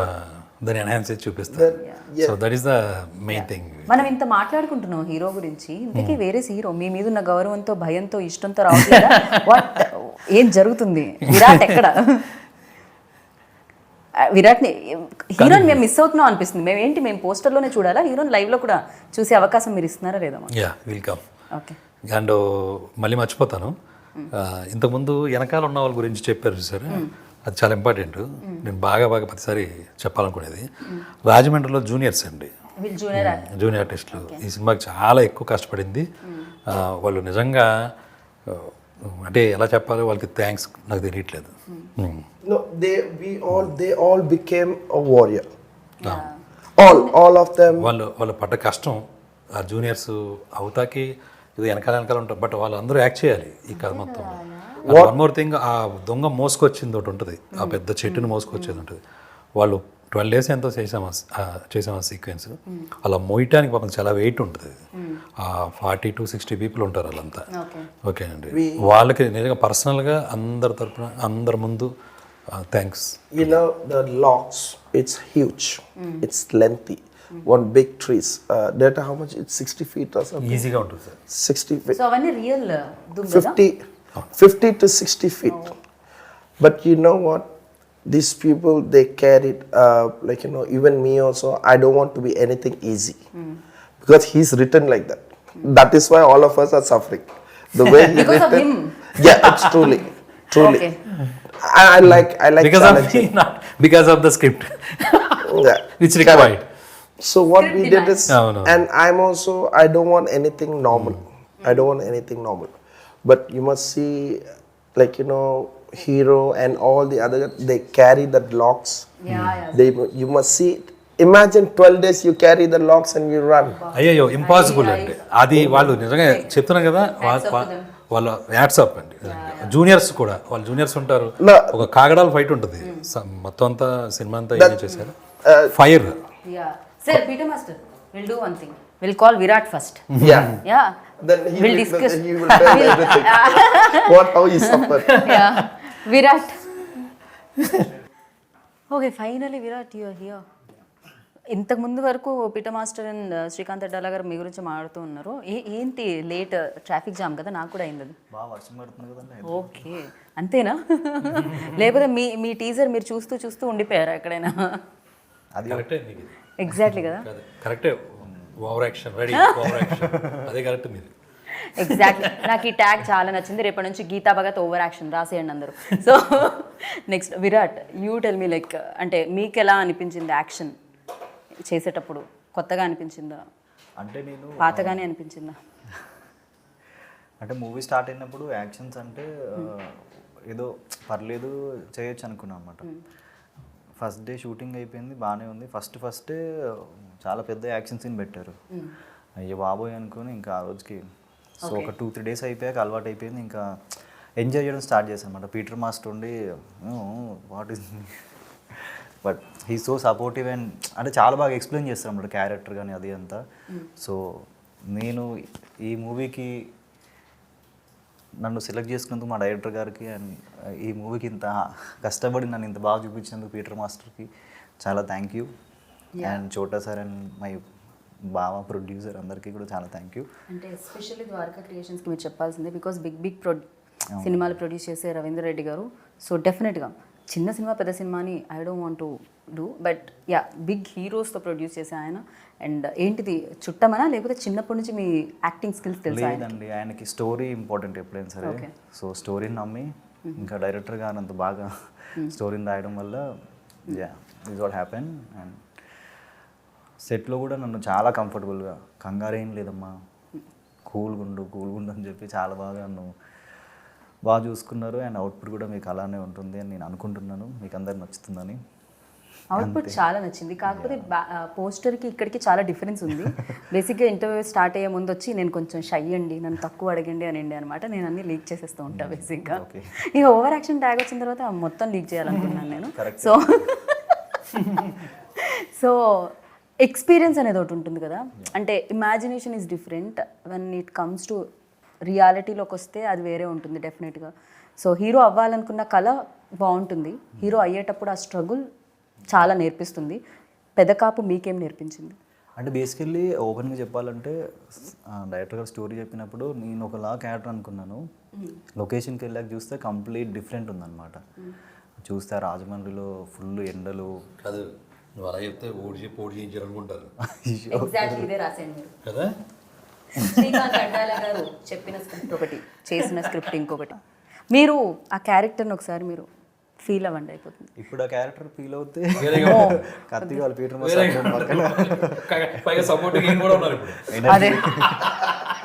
దాన్ని ఎన్హాన్స్ చేసి చూపిస్తారు. So that is the main thing. మనం ఇంత మాట్లాడుకుంటున్నాం హీరో గురించి, ఇంతకీ వేరే హీరో మీ మీద ఉన్న గౌరవంతో, భయంతో, ఇష్టంతో రావట్లేదా? వాట్ ఏం జరుగుతుంది? విరాట్ ఎక్కడ? విరాట్ని హీరోని మేము మిస్ అవుతున్నాం అనిపిస్తుంది. మేము పోస్టర్లోనే చూడాలా, హీరోని లైవ్లో కూడా చూసే అవకాశం మీరు ఇస్తున్నారా లేదా? Yeah welcome. ఓకే. అండ్ మళ్ళీ మర్చిపోతాను, ఇంతకుముందు వెనకాల ఉన్న వాళ్ళ గురించి చెప్పారు చూసారు, అది చాలా ఇంపార్టెంట్. నేను బాగా ప్రతిసారి చెప్పాలనుకునేది, రాజమండ్రిలో జూనియర్స్ అండి, జూనియర్ ఆర్టిస్టులు ఈ సినిమాకి చాలా ఎక్కువ కష్టపడింది. వాళ్ళు నిజంగా అంటే ఎలా చెప్పాలో వాళ్ళకి థ్యాంక్స్ నాకు తెలియట్లేదు. No, they all became a warrior. All of them. వాళ్ళు పడ్డ కష్టం, ఆ జూనియర్స్ అవుతాకి ఇది వెనకాల ఉంటారు, బట్ వాళ్ళందరూ యాక్ట్ చేయాలి ఈ కథ మొత్తం. వన్ మోర్ థింగ్, ఆ దొంగ మోసుకొచ్చింది ఒకటి ఉంటుంది, ఆ పెద్ద చెట్టుని మోసుకొచ్చేది ఉంటుంది. వాళ్ళు 12 days ఎంతో చేసాము ఆ సీక్వెన్స్. అలా మోయటానికి పాపం చాలా వెయిట్ ఉంటుంది. 40 to 60 పీపుల్ ఉంటారు వాళ్ళంతా. ఓకేనండి, వాళ్ళకి నిజంగా పర్సనల్గా అందరి తరపున అందరి ముందు thanks. You know, the locks, it's huge. It's lengthy. One big trees. Data how much? It's 60 feet or something. ఈజీగా ఉంటుంది సార్. 60 feet. సో అవన్నీ real 50 to 60 feet. But you know what? These people, they carried, like, you know, even me also, I don't want to be anything easy. Because he's written like that. That is why all of us are suffering. The way he Because of written. him. Yeah, it's truly. Okay. I like Because of challenging. me, not because of the script Yeah. which required. So what we did is, No. and I'm also, I don't want anything normal. I don't want anything normal. But you must see, like, you know, Hero and all the other, they carry the locks. Yeah. You must see it. Imagine 12 days you carry the locks and you run. అయ్యో impossible అండి అది. వాళ్ళు నిజంగా చెప్తున్నాం కదా, వాళ్ళ WhatsApp అండి. Juniors కూడా, వాళ్ళు జూనియర్స్ ఉంటారు. No. ఒక కాగడాల ఫైట్ ఉంటుంది మొత్తం అంతా, సినిమా అంతా ఏం చేశారు. Fire. Sir, Peter Master, we'll do one thing. We'll call Virat first. Yeah. Then he We'll will, discuss. he will tell everything. How he suffered. Yeah. Virat. Okay, finally Virat, you are here. ఇంతకు ముందు వరకు Peter master and Srikanth Addala గారు మీ గురించి మాట్లాడుతూ ఉన్నారు. ఏంటి late? Traffic jam కదా, నాకు కూడా అయింది అది. బాగా వర్షం పడుతుంది కదండి. ఓకే, అంతేనా? లేకపోతే మీ టీజర్ మీరు చూస్తూ చూస్తూ ఉండిపోయారా ఎక్కడైనా? అది కరెక్టే, ఎగ్జాక్ట్లీ కదా, కరెక్టే. Over action, ready over action, అదే కరెక్ట్ మీది. ఎగ్జాక్ట్లీ. నాకు ఈ ట్యాగ్ చాలా నచ్చింది. రేపటి నుంచి గీతా భగత్ ఓవర్ యాక్షన్ రాసేయండి అందరూ. So next Virat, you tell me, like అంటే మీకు ఎలా అనిపించింది యాక్షన్ చేసేటప్పుడు? కొత్తగా అనిపించిందా, అంటే నేను పాతగానే అనిపించిందా? అంటే మూవీ స్టార్ట్ అయినప్పుడు యాక్షన్స్ అంటే ఏదో పర్లేదు చేయొచ్చు అనుకున్నాను అనమాట. ఫస్ట్ డే షూటింగ్ అయిపోయింది, బాగానే ఉంది. ఫస్ట్ చాలా పెద్ద యాక్షన్ సీన్ పెట్టారు. అయ్యో బాబోయ్ అనుకుని ఇంకా ఆ రోజుకి, సో ఒక 2-3 days అయిపోయాక అలవాటు అయిపోయింది. ఇంకా ఎంజాయ్ చేయడం స్టార్ట్ చేశాను అనమాట. పీటర్ మాస్టర్ ఉండి what is, but he so supportive and అంటే చాలా బాగా ఎక్స్ప్లెయిన్ చేస్తాను అన్నమాట క్యారెక్టర్ కానీ అది అంతా. సో నేను ఈ మూవీకి నన్ను సెలెక్ట్ చేసుకున్నందుకు మా డైరెక్టర్ గారికి అండ్ ఈ మూవీకి ఇంత కష్టపడి నన్ను ఇంత బాగా చూపించినందుకు పీటర్ మాస్టర్కి చాలా థ్యాంక్ యూ. అండ్ చోటా సార్ అండ్ మై బావ ప్రొడ్యూసర్ అందరికీ కూడా చాలా థ్యాంక్ యూ. అంటే ఎస్పెషల్లీ ద్వారకా క్రియేషన్స్కి మీరు చెప్పాల్సిందే, బికాస్ బిగ్ సినిమాలు ప్రొడ్యూస్ చేసే రవీంద్ర రెడ్డి గారు. సో డెఫినెట్గా చిన్న సినిమా పెద్ద సినిమాని I don't want to do, but yeah big హీరోస్తో ప్రొడ్యూస్ చేసే ఆయన. అండ్ ఏంటిది చుట్టమనా లేకపోతే చిన్నప్పటి నుంచి మీ యాక్టింగ్ స్కిల్స్ తెలుసా? లేదండి, ఆయనకి స్టోరీ ఇంపార్టెంట్ ఎప్పుడైనా సరే. సో స్టోరీని నమ్మి ఇంకా డైరెక్టర్ గారు అంత బాగా స్టోరీని రాయడం వల్ల yeah this what happen. And సెట్లో కూడా నన్ను చాలా కంఫర్టబుల్గా, కంగారేం లేదమ్మా, కూల్గుండు అని చెప్పి చాలా బాగా నన్ను బాగా చూసుకున్నారు. అండ్ అవుట్పుట్ కూడా మీకు అలానే ఉంటుంది అని నేను అనుకుంటున్నాను, మీకు అందరికి నచ్చుతుందని. అవుట్పుట్ చాలా నచ్చింది. కాకపోతే పోస్టర్కి ఇక్కడికి చాలా డిఫరెన్స్ ఉంది. బేసిక్గా ఇంటర్వ్యూ స్టార్ట్ అయ్యే ముందు వచ్చి నేను కొంచెం షై అండి, నన్ను తక్కువ అడగండి అనండి అనమాట. నేను అన్ని లీక్ చేసేస్తూ ఉంటాను బేసిక్గా. ఇక ఓవర్ యాక్షన్ ట్యాగ్ వచ్చిన తర్వాత మొత్తం లీక్ చేయాలనుకున్నాను నేను. సో ఎక్స్పీరియన్స్ అనేది ఒకటి ఉంటుంది కదా, అంటే imagination is different when it comes to రియాలిటీలోకి వస్తే అది వేరే ఉంటుంది డెఫినెట్గా. సో హీరో అవ్వాలనుకున్న కళ బాగుంటుంది, హీరో అయ్యేటప్పుడు ఆ స్ట్రగుల్ చాలా నేర్పిస్తుంది. పెద్ద కాపు మీకేం నేర్పించింది? అంటే బేసికల్లీ ఓపెన్గా చెప్పాలంటే డైరెక్టర్ గారు స్టోరీ చెప్పినప్పుడు నేను ఒకలా క్యారెక్టర్ అనుకున్నాను. లొకేషన్కి వెళ్ళాక చూస్తే కంప్లీట్ డిఫరెంట్ ఉందన్నమాట. చూస్తే రాజమండ్రిలో ఫుల్ ఎండలు కాదు, నువ్వు అలా చెప్తే ఓడి చేయించాలనుకుంటారు ఎగ్జాక్ట్లీ ఇదే రాసేయండి మీరు కదా. శ్రీకాంత్ అడ్డాల గారు చెప్పిన స్క్రిప్ట్ ఒకటి, చేసిన స్క్రిప్ట్ ఇంకొకటి. మీరు ఆ క్యారెక్టర్ని ఒకసారి మీరు ఫీల్ అవ్వండి, అయిపోతుంది. ఇప్పుడు ఆ క్యారెక్టర్ ఫీల్ అవుతే కత్తి వాళ్ళు పీటర్ అదే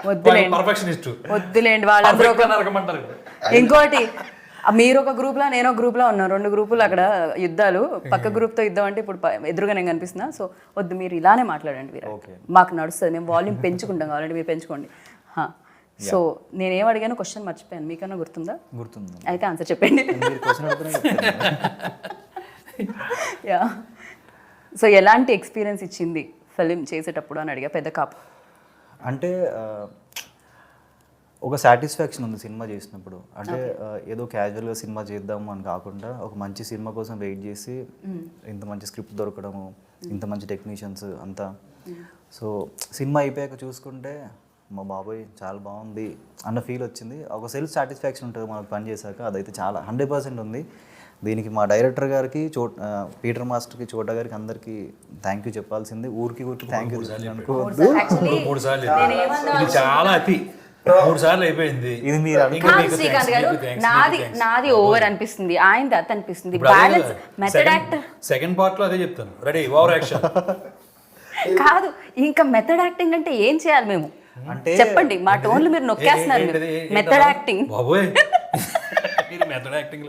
వద్దులేండి వాళ్ళందరూ. ఇంకోటి, మీరు ఒక గ్రూప్లో నేను ఒక గ్రూప్లో ఉన్నాను, 2 గ్రూపులు అక్కడ యుద్ధాలు. పక్క గ్రూప్తో యుద్ధం అంటే ఇప్పుడు ఎదురుగా నేను కనిపిస్తున్నా. సో వద్దు, మీరు ఇలానే మాట్లాడండి వీరా, మాకు నడుస్తుంది, మేము వాల్యూమ్ పెంచుకుంటాం, కావాలంటే మీరు పెంచుకోండి. సో నేనేం అడిగాను క్వశ్చన్ మర్చిపోయాను, మీకన్నా గుర్తుందా? గుర్తుంది, అయితే ఆన్సర్ చెప్పండి. మీరు క్వశ్చన్ అడుగుతున్నా. యా సో ఎలాంటి ఎక్స్పీరియన్స్ ఇచ్చింది ఫిలిం చేసేటప్పుడు అని అడిగా పెద్ద కాపు. అంటే ఒక సాటిస్ఫాక్షన్ ఉంది సినిమా చేసినప్పుడు. అంటే ఏదో క్యాజువల్గా సినిమా చేద్దాము అని కాకుండా ఒక మంచి సినిమా కోసం వెయిట్ చేసి ఇంత మంచి స్క్రిప్ట్ దొరకడము, ఇంత మంచి టెక్నీషియన్స్ అంతా. సో సినిమా అయిపోయాక చూసుకుంటే మా బాబాయ్ చాలా బాగుంది అన్న ఫీల్ వచ్చింది. ఒక సెల్ఫ్ సాటిస్ఫాక్షన్ ఉంటుంది మనకు పని చేశాక, అదైతే చాలా 100% ఉంది. దీనికి మా డైరెక్టర్ గారికి, పీటర్ మాస్టర్కి, చోటా గారికి అందరికీ థ్యాంక్ యూ చెప్పాల్సింది. ఊరికి థ్యాంక్ యూ అనుకోవద్దు. చాలా అతి 3 సార్లు అయిపోయింది. ఇది మీరు శ్రీకాంత్ గారు నాది ఓవర్ అనిపిస్తుంది, ఆయనది అత అనిపిస్తుంది. Balance method actor second part లో అదే చెప్తాను, రెడీ ఓవర్ యాక్షన్ కాదు. ఇంకా మెథడ్ యాక్టింగ్ అంటే ఏం చేయాలి మేము అంటే చెప్పండి. మా టోన్లు మీరు నొక్కేస్తున్నారు. Method acting method acting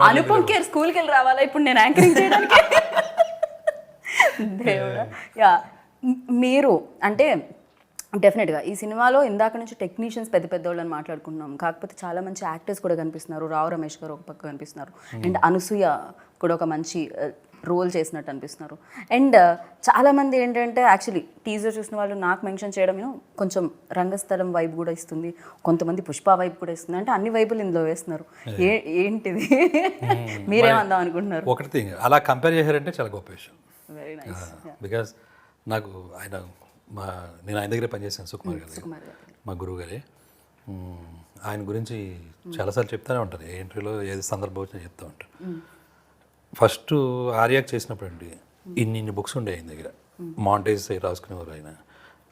Anupam Kher స్కూల్కి వెళ్ళి రావాలా ఇప్పుడు నేను యాంకరింగ్ చేయడానికి? దేవుడా. యా, మీరు అంటే డెఫినెట్గా ఈ సినిమాలో ఇందాక నుంచి టెక్నీషియన్స్ పెద్ద పెద్ద వాళ్ళని మాట్లాడుకుంటున్నాం, కాకపోతే చాలా మంచి యాక్టర్స్ కూడా కనిపిస్తున్నారు. రావు రమేష్ గారు ఒక పక్క కనిపిస్తున్నారు, అండ్ అనసూయ కూడా ఒక మంచి రోల్ చేసినట్టు అనిపిస్తున్నారు. అండ్ చాలామంది ఏంటంటే యాక్చువల్లీ టీజర్ చూసిన వాళ్ళు నాకు మెన్షన్ చేయడం కొంచెం రంగస్థలం వైబ్ కూడా ఇస్తుంది, కొంతమంది పుష్ప వైబ్ కూడా ఇస్తుంది, అంటే అన్ని వైపులు ఇందులో వేస్తున్నారు. ఏంటిది మీరేమందాం అనుకుంటున్నారు? ఒకటి థింగ్ అలా కంపేర్ చేశారంటే చాలా గొప్ప విషయం. Very nice. బికాస్ నాకు నేను ఆయన దగ్గరే పనిచేశాను, సుకుమార్ గారు, మా గురువు గారే. ఆయన గురించి చాలాసార్లు చెప్తూనే ఉంటారు, ఏ ఎంట్రీలో ఏది సందర్భం వచ్చినా చెప్తూ ఉంటారు. ఫస్ట్ ఆర్యాక్ చేసినప్పుడు అండి ఇన్ని బుక్స్ ఉండే ఆయన దగ్గర, మాంటేజ్ రాసుకునేవారు ఆయన.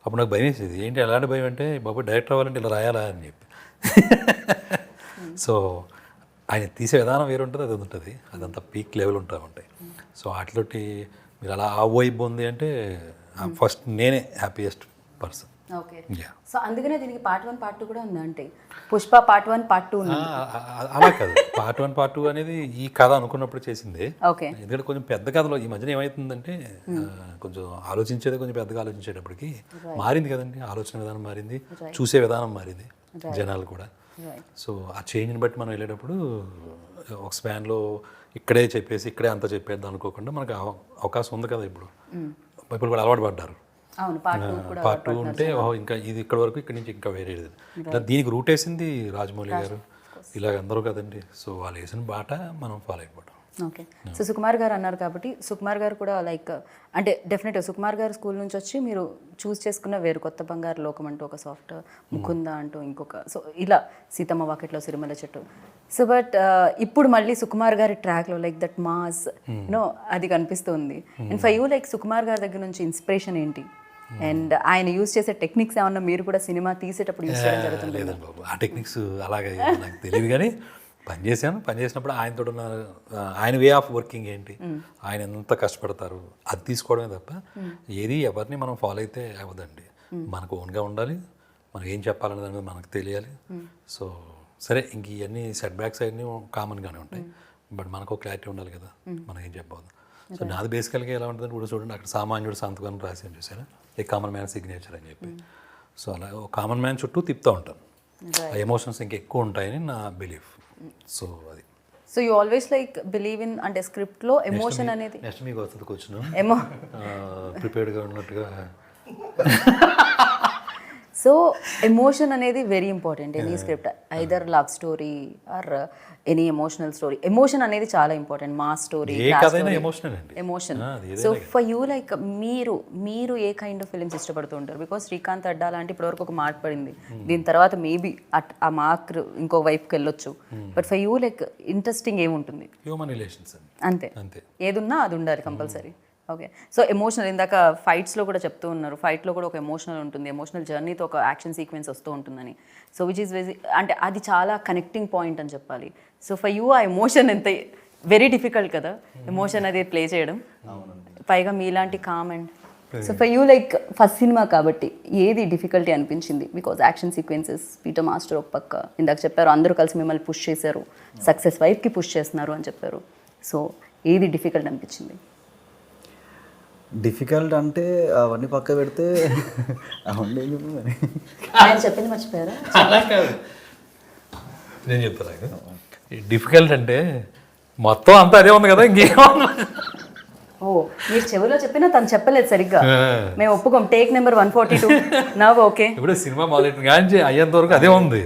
అప్పుడు నాకు భయం వేసేది, ఏంటి ఎలాంటి భయం అంటే బాబు డైరెక్టర్ అవ్వాలంటే ఇలా రాయాలా అని చెప్పి. సో ఆయన తీసే విధానం వేరు ఉంటుంది, అది ఉంటుంది, అదంతా పీక్ లెవెల్ ఉంటా ఉంటాయి. సో వాటితోటి మీరు అలా ఆ వైబ్ ఉంది అంటే ఫస్ట్ నేనే హ్యాపీయెస్ట్ పర్సన్. ఓకే. సో అందుకనే దీనికి పార్ట్ 1 పార్ట్ 2 కూడా ఉంది. అంటే పుష్ప పార్ట్ 1 పార్ట్ 2 ఉంది. అలా కాదు, పార్ట్ 1 పార్ట్ 2 అనేది ఈ కథ అనుకున్నప్పుడు చేసింది. ఓకే. ఎందుకంటే కొంచెం పెద్ద కథలో ఈ మధ్యన ఏమవుతుందంటే కొంచెం ఆలోచించేది కొంచెం పెద్దగా ఆలోచించేటప్పటికి మారింది కదండి, ఆలోచన విధానం మారింది, చూసే విధానం మారింది, జనాలు కూడా. సో ఆ చేంజ్ని బట్టి మనం వెళ్ళేటప్పుడు ఒక స్పాన్లో ఇక్కడే చెప్పేసి ఇక్కడే అంతా చెప్పేద్దాం అనుకోకుండా మనకు అవకాశం ఉంది కదా. ఇప్పుడు కూడా అలవాటు పడ్డారు. పార్ట్ 2 ఉంటే ఇంకా ఇది ఇక్కడ వరకు, ఇక్కడ నుంచి ఇంకా వేరేది. ఇలా దీనికి రూట్ వేసింది రాజమౌళి గారు, ఇలాగ అందరూ కదండి. సో వాళ్ళు వేసిన బాట మనం ఫాలో అయిపోవడం. ఓకే. సో సుకుమార్ గారు అన్నారు కాబట్టి సుకుమార్ గారు కూడా లైక్ అంటే డెఫినెట్గా సుకుమార్ గారు స్కూల్ నుంచి వచ్చి మీరు చూస్ చేసుకున్న వేరు కొత్త బంగారు లోకం అంటూ ఒక సాఫ్ట్, ముకుంద అంటూ ఇంకొక, సో ఇలా సీతమ్మ వాకిట్లో సిరిమల్ల చెట్టు. సో బట్ ఇప్పుడు మళ్ళీ సుకుమార్ గారి ట్రాక్లో లైక్ దట్ మాస్ యూనో అది కనిపిస్తుంది. And for you like Sukumar గారి దగ్గర నుంచి ఇన్స్పిరేషన్ ఏంటి? అండ్ ఆయన యూజ్ చేసే టెక్నిక్స్ ఏమన్నా మీరు కూడా సినిమా తీసేటప్పుడు యూజ్ చేయడం జరుగుతుంది? లేదండి బాబు, ఆ టెక్నిక్స్ అలాగే నాకు తెలియదు, కానీ పనిచేసినప్పుడు ఆయనతో ఉన్న ఆయన వే ఆఫ్ వర్కింగ్ ఏంటి, ఆయన ఎంత కష్టపడతారు అది తీసుకోవడమే తప్ప ఏది ఎవరిని మనం ఫాలో అయితే అవ్వదండి. మనకు ఓన్గా ఉండాలి, మనకి ఏం చెప్పాలనే దాని మీద మనకు తెలియాలి. సో సరే, ఇంక ఇవన్నీ సెట్ బ్యాక్స్ అవన్నీ కామన్గానే ఉంటాయి, బట్ మనకు క్లారిటీ ఉండాలి కదా మనం ఏం చెప్పవద్దు. సో నాది బేసికల్గా ఎలా ఉంటుందని కూడా చూడండి, అక్కడ సామాన్యుడు సంతకం రాసి అని చూసాను, ఏ కామన్ మ్యాన్ సిగ్నేచర్ అని చెప్పి. సో అలా కామన్ మ్యాన్ చుట్టూ తిప్పుతూ ఉంటాను, ఆ ఎమోషన్స్ ఇంకా ఎక్కువ ఉంటాయని నా బిలీఫ్. సో అది. So you always like believe in అంటే స్క్రిప్ట్లో ఎమోషన్ అనేది. నెక్స్ట్ మీకు వస్తుంది క్వశ్చన్, ప్రిపేర్డ్గా ఉన్నట్టుగా. సో ఎమోషన్ అనేది very important any script, either love story or any emotional story. Emotion అనేది చాలా ఇంపార్టెంట్, మా story emotion. So for you like మీరు ఏ కైండ్ ఆఫ్ ఫిల్మ్స్ ఇష్టపడుతూ ఉంటారు? బికాస్ శ్రీకాంత్ అడ్డాలా అంటే ఇప్పటివరకు ఒక మార్క్ పడింది, దీని తర్వాత మేబీ ఆ మార్క్ ఇంకో వైపుకి వెళ్ళొచ్చు, but for you like interesting ఏముంటుంది? హ్యూమన్ రిలేషన్స్ అంతే, ఏదున్నా అది ఉండాలి కంపల్సరీ. ఓకే. సో ఎమోషనల్, ఇందాక ఫైట్స్లో కూడా చెప్తూ ఉన్నారు, ఫైట్లో కూడా ఒక ఎమోషనల్ ఉంటుంది, ఎమోషనల్ జర్నీతో ఒక యాక్షన్ సీక్వెన్స్ వస్తూ ఉంటుందని. సో విచ్ ఈస్ అంటే అది చాలా కనెక్టింగ్ పాయింట్ అని చెప్పాలి. సో ఫర్ యూ ఆ ఎమోషన్ ఎంత వెరీ డిఫికల్ట్ కదా ఎమోషన్ అది ప్లే చేయడం, పైగా మీలాంటి calm and. So for you like first cinema కాబట్టి ఏది డిఫికల్టీ అనిపించింది? Because action sequences, Peter master ఒక పక్క ఇందాక చెప్పారు, అందరూ కలిసి మిమ్మల్ని పుష్ చేశారు, సక్సెస్ వైపుకి పుష్ చేస్తున్నారు అని చెప్పారు. సో ఏది డిఫికల్ట్ అనిపించింది? డిఫికల్ట్ అంటే అవన్నీ పక్క పెడితే ఆయన చెప్పింది మర్చిపోయారా? నేను చెప్తాను, డిఫికల్ట్ అంటే మొత్తం అంతా అదే ఉంది కదా, ఇంకేమన్నా ఓ మీరు చెవిలో చెప్పినా తను చెప్పలేదు సరిగ్గా. మేము ఒప్పుకోం. Take number 142 now okay. ఇప్పుడు సినిమా మొదలెట్టిన కానీ అయ్యేంత వరకు అదే ఉంది.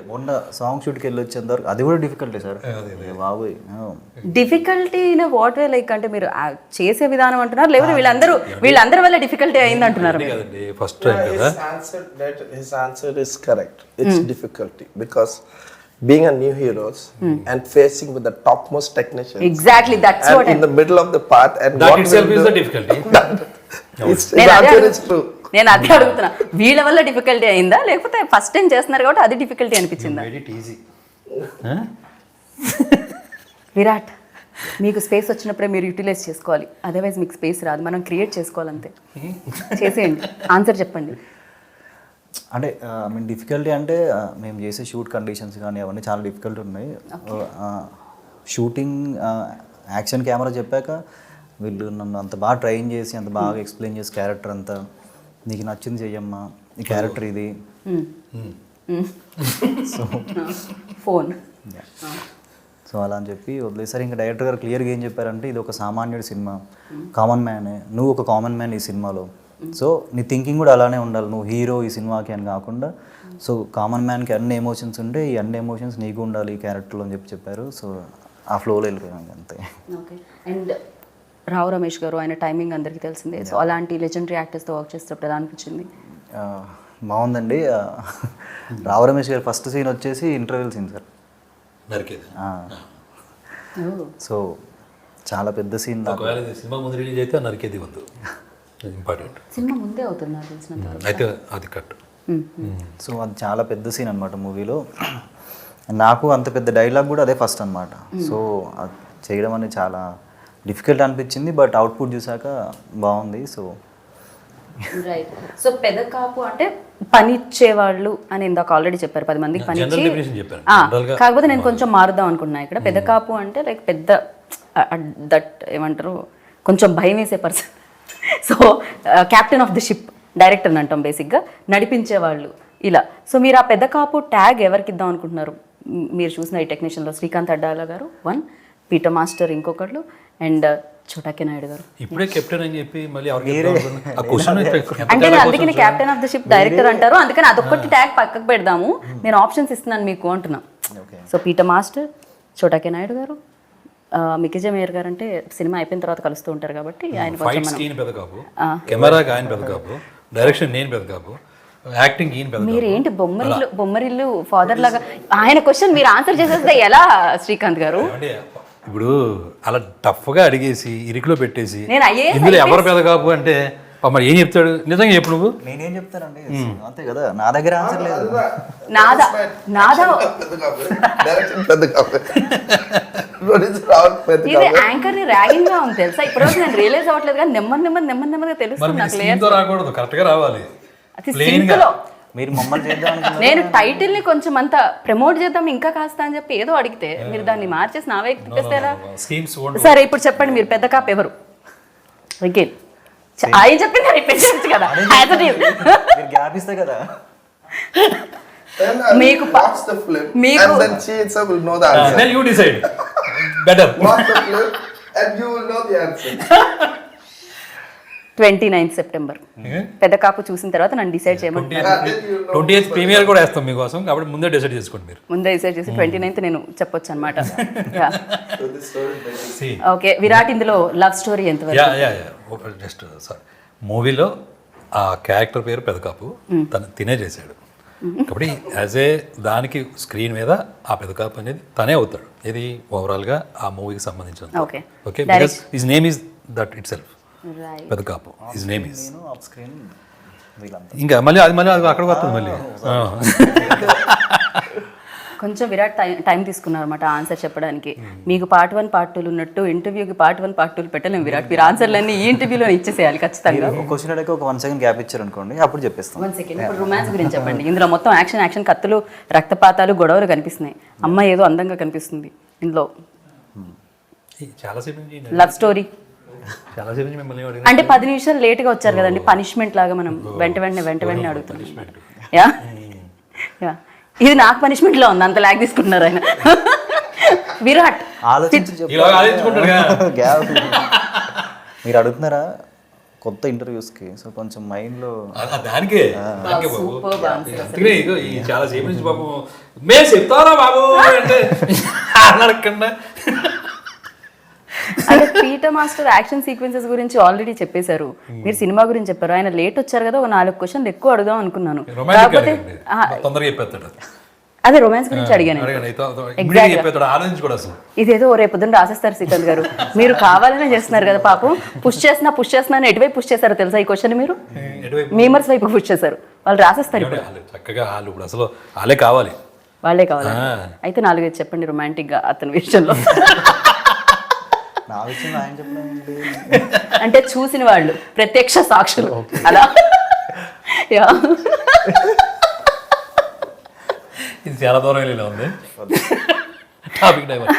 మొన్న సాంగ్ షూట్కి వెళ్ళి వచ్చేంత వరకు అది కూడా డిఫికల్టీ సార్. బాబోయ్ difficulty in what way, like అంటే మీరు చేసే విధానం అంటున్నారు లేకపోతే వీళ్ళందరి వల్ల డిఫికల్టీ అయింది అంటున్నారు? ఫస్ట్ టైం కదా. His answer is correct. It's difficulty because being a new heroes and facing with the topmost technicians. Exactly, that's and what in the middle of the part and That what itself will is do- the difficulty. His answer is true. నేను అదే అడుగుతున్నా, వీళ్ళ వల్ల difficulty అయిందా లేకపోతే first time చేస్తున్నారు కాబట్టి అది డిఫికల్టీ అనిపించిందా? విరాట్, మీకు స్పేస్ వచ్చినప్పుడే మీరు యూటిలైజ్ చేసుకోవాలి, అదర్వైజ్ మీకు స్పేస్ రాదు. మనం క్రియేట్ చేసుకోవాలంతే. చేసేయండి, ఆన్సర్ చెప్పండి. అంటే ఐ మీన్ డిఫికల్టీ అంటే మేము చేసే షూట్ కండిషన్స్ కానీ అవన్నీ చాలా డిఫికల్ట్ ఉన్నాయి. షూటింగ్ యాక్షన్ కెమెరా చెప్పాక వీళ్ళు నన్ను అంత బాగా ట్రైన్ చేసి అంత బాగా ఎక్స్ప్లెయిన్ చేసి క్యారెక్టర్ అంతా నీకు నచ్చింది చెయ్యమ్మా, ఈ క్యారెక్టర్ ఇది. సో ఫోన్ సో అలా అని చెప్పి వదిలేసారి. ఇంకా డైరెక్టర్ గారు క్లియర్గా ఏం చెప్పారంటే ఇది ఒక సామాన్యుడి సినిమా, కామన్ మ్యానే, నువ్వు ఒక కామన్ మ్యాన్ ఈ సినిమాలో. సో నీ థింకింగ్ కూడా అలానే ఉండాలి, నువ్వు హీరో ఈ సినిమాకి అని కాకుండా సో కామన్ మ్యాన్కి అన్ని ఎమోషన్స్ ఉంటే ఈ అన్ని ఎమోషన్స్ నీకు ఉండాలి ఈ క్యారెక్టర్లో అని చెప్పారు. సో ఆ ఫ్లోలో వెళ్ళిపోయాం అంతే. ఓకే. అండ్ రావు రమేష్ గారు, ఆయన టైమింగ్ అందరికీ తెలిసిందే. సో అలాంటి లెజెండరీ యాక్టర్స్తో వర్క్ చేసేటప్పుడు ఎలా అనిపించింది? బాగుందండి. రావు రమేష్ గారు ఫస్ట్ సీన్ వచ్చేసి ఇంటర్వెల్ సీన్ సార్. సో చాలా పెద్ద సీన్. సినిమా ముందు రిలీజ్ అయితే నరికేది వద్దు, ఇంపార్టెంట్. సినిమా ముందే అవుతున్నారు తెలిసినంత అయితే అది కట్. సో అది చాలా పెద్ద సీన్ అనమాట మూవీలో. నాకు అంత పెద్ద డైలాగ్ కూడా అదే ఫస్ట్ అనమాట. సో అది చేయడం అనేది చాలా డిఫికల్ట్ అనిపించింది, బట్ అవుట్పుట్ చూసాక బాగుంది. So right. సో పెద్ద కాపు అంటే పని ఇచ్చేవాళ్ళు అని ఇందాక ఆల్రెడీ చెప్పారు, 10 మందికి పని ఇచ్చి. కాకపోతే నేను కొంచెం మారుద్దాం అనుకుంటున్నా ఇక్కడ. పెద్ద కాపు అంటే లైక్ పెద్ద దట్ ఏమంటారు, కొంచెం భయం వేసే person. So captain of the ship, director అని అంటాం బేసిక్గా, నడిపించేవాళ్ళు ఇలా. సో మీరు ఆ పెద్ద కాపు ట్యాగ్ ఎవరికి ఇద్దాం అనుకుంటున్నారు? మీరు చూసిన ఈ టెక్నీషియన్లో శ్రీకాంత్ అడ్డాల గారు 1, పీటర్ మాస్టర్ ఇంకొకళ్ళు, అండ్ చోటాకే నాయుడు గారు. ఇప్పుడే కెప్టెన్ అని చెప్పి మళ్ళీ అంటే అందుకని captain of the ship director అంటారు, అందుకని అదొక్కటి ట్యాగ్ పక్కకు పెడదాము, నేను ఆప్షన్స్ ఇస్తున్నాను మీకు అంటున్నా. So Peter master, Chota K Naidu గారు, మికిజ మేయర్ గారు అంటే సినిమా అయిపోయిన తర్వాత కలుస్తూ ఉంటారు కాబట్టి ఆయన కెమెరాకి ఆయన పెద్ద కాపు, డైరెక్షన్ నేను పెద్ద కాపు, యాక్టింగ్ ఈయన పెద్ద. మీరు ఏంటి బొమ్మరిల్లు ఫాదర్ లాగా? ఆయన క్వశ్చన్ మీరు ఆన్సర్ చేసేస్తే ఎలా శ్రీకాంత్ గారు? ఇప్పుడు అలా టఫ్గా అడిగేసి ఇరికిలో పెట్టేసి నేను ఇందులో ఎవరు పెద్ద కాపు అంటే మరి ఏం చెప్తాడు? నిజంగా చెప్పు నువ్వు. నేనేం చెప్తానండి, అంతే కదా, నా దగ్గర ఆన్సర్ లేదు. ఇది యాంకర్ ని ర్యాగింగ్ గా ఉంది తెలుసా? ఇప్పుడు నేను రియలైజ్ అవ్వట్లేదు కానీ నెమ్మదిగా తెలుస్తుంది. రాకూడదు, కరెక్ట్ గా రావాలి. మీరు మమ్మల్ని చేద్దాం, నేను టైటిల్ ని కొంచెం అంతా ప్రమోట్ చేద్దాం ఇంకా కాస్త అని చెప్పి ఏదో అడిగితే మీరు దాన్ని మార్చేసి నా వైపు తిప్పేస్తారా? సరే ఇప్పుడు చెప్పండి, మీరు పెద్ద కాపు ఎవరు? వికెట్ ఆయన చెప్పింది రిపీట్ చేయొచ్చు కదా. గ్యాప్ ఇస్తే కదా మీకు watch the film and then she itself will know the answer. Then you decide. Better. Watch the film and you will know the answer. 29th September పెద్ద కాపు చూసిన తర్వాత నన్ను డిసైడ్ చేయమంటారు. 28th ప్రీమియర్ కూడా వేస్తాం మీకోసం, కాబట్టి ముందే డిసైడ్ చేసుకోండి. మీరు ముందే డిసైడ్ చేసి 29th నేను చెప్పొచ్చు అనమాట. ఓకే. విరాట్ ఇందులో లవ్ స్టోరీ ఎంతవరకు? జస్ట్ మూవీలో ఆ క్యారెక్టర్ పేరు పెదకాపు, తను తినే చేశాడు కాబట్టి యాజ్ ఏ దానికి స్క్రీన్ మీద ఆ పెదకాపు అనేది తనే అవుతాడు. ఇది ఓవరాల్గా ఆ మూవీకి సంబంధించిన. Okay. Because his name is that it self, Pedakapu his name is. ఇంకా మళ్ళీ అది అక్కడికి వస్తుంది మళ్ళీ. కొంచెం విరాట్ టైం తీసుకున్నారు అనమాట ఆన్సర్ చెప్పడానికి. మీకు పార్ట్ 1 పార్ట్ 2 ఉన్నట్టు ఇంటర్వ్యూకి పార్ట్ 1 పార్ట్ 2 పెట్టలేము విరాట్. మీరు ఆన్సర్లన్నీ ఈ ఇంటర్వ్యూలో ఇచ్చేసేయాలి ఖచ్చితంగా. క్వశ్చన్ అడిగి ఒక 1 సెకండ్ గ్యాప్ ఇచ్చారు అనుకోండి, అప్పుడు చెప్పేస్తాం. 1 సెకండ్. ఇప్పుడు రొమాన్స్ గురించి చెప్పండి. ఇందులో మొత్తం యాక్షన్, కత్తులు, రక్తపాతాలు, గొడవలు కనిపిస్తున్నాయి. అమ్మాయి ఏదో అందంగా కనిపిస్తుంది ఇందులో. లవ్ స్టోరీ అంటే 10 నిమిషాలు లేట్గా వచ్చారు కదండి, పనిష్మెంట్ లాగా మనం వెంట వెంటనే అడుగుతున్నాం. యా ఇది నాకు పనిష్మెంట్లో ఉంది, అంత లాగ్ తీసుకుంటున్నారు ఆయన. విరాట్ ఆలోచించి ఇలా ఆలోచించుకుంటాడు కదా. గ్యాప్ మీరు అడుగుతున్నారా కొత్త ఇంటర్వ్యూస్కి, సో కొంచెం మైండ్లో దానికే బాబు. Super answer. అందుకనే ఇగో ఈ చాలా సేపు నుంచి బాబు మేము చెప్తారా బాబు అంటే అడగకుండా. అంటే పీటర్ మాస్టర్ యాక్షన్ సీక్వెన్సెస్ గురించి ఆల్రెడీ చెప్పేశారు, మీరు సినిమా గురించి చెప్పారు. ఆయన లేట్ వచ్చారు కదా, ఒక 4 క్వశ్చన్లు ఎక్కువ అడుగుదాం అనుకున్నాను. కాకపోతే తొందరగా చెప్పేస్తాడు. అదే రొమాన్స్ గురించి అడిగాను. ఆలోచించి కూడా అసలు ఇదేదో రేపు పొద్దున్న రాసేస్తారు శ్రీకాంత్ గారు, మీరు కావాలనే చేస్తున్నారు కదా పాపం. పుష్ చేస్తున్నా ఎటువైపు పుష్ చేశారో తెలుసా ఈ క్వశ్చన్? మీరు మీమర్స్ వైపు పుష్ చేశారు, వాళ్ళు రాసేస్తారు ఇప్పుడు. చక్కగా వాళ్ళు ఇప్పుడు అసలు వాళ్ళే కావాలి. వాళ్ళే కావాలి. అయితే 4 చెప్పండి రొమాంటిక్ గా అతని విషయంలో. నా విషయంలో ఆయన చెప్పండి అంటే చూసిన వాళ్ళు ప్రత్యక్ష సాక్షులు అలా. యా ఇది చాలా దూరం ఇలా ఉంది టాపిక్ డైవర్.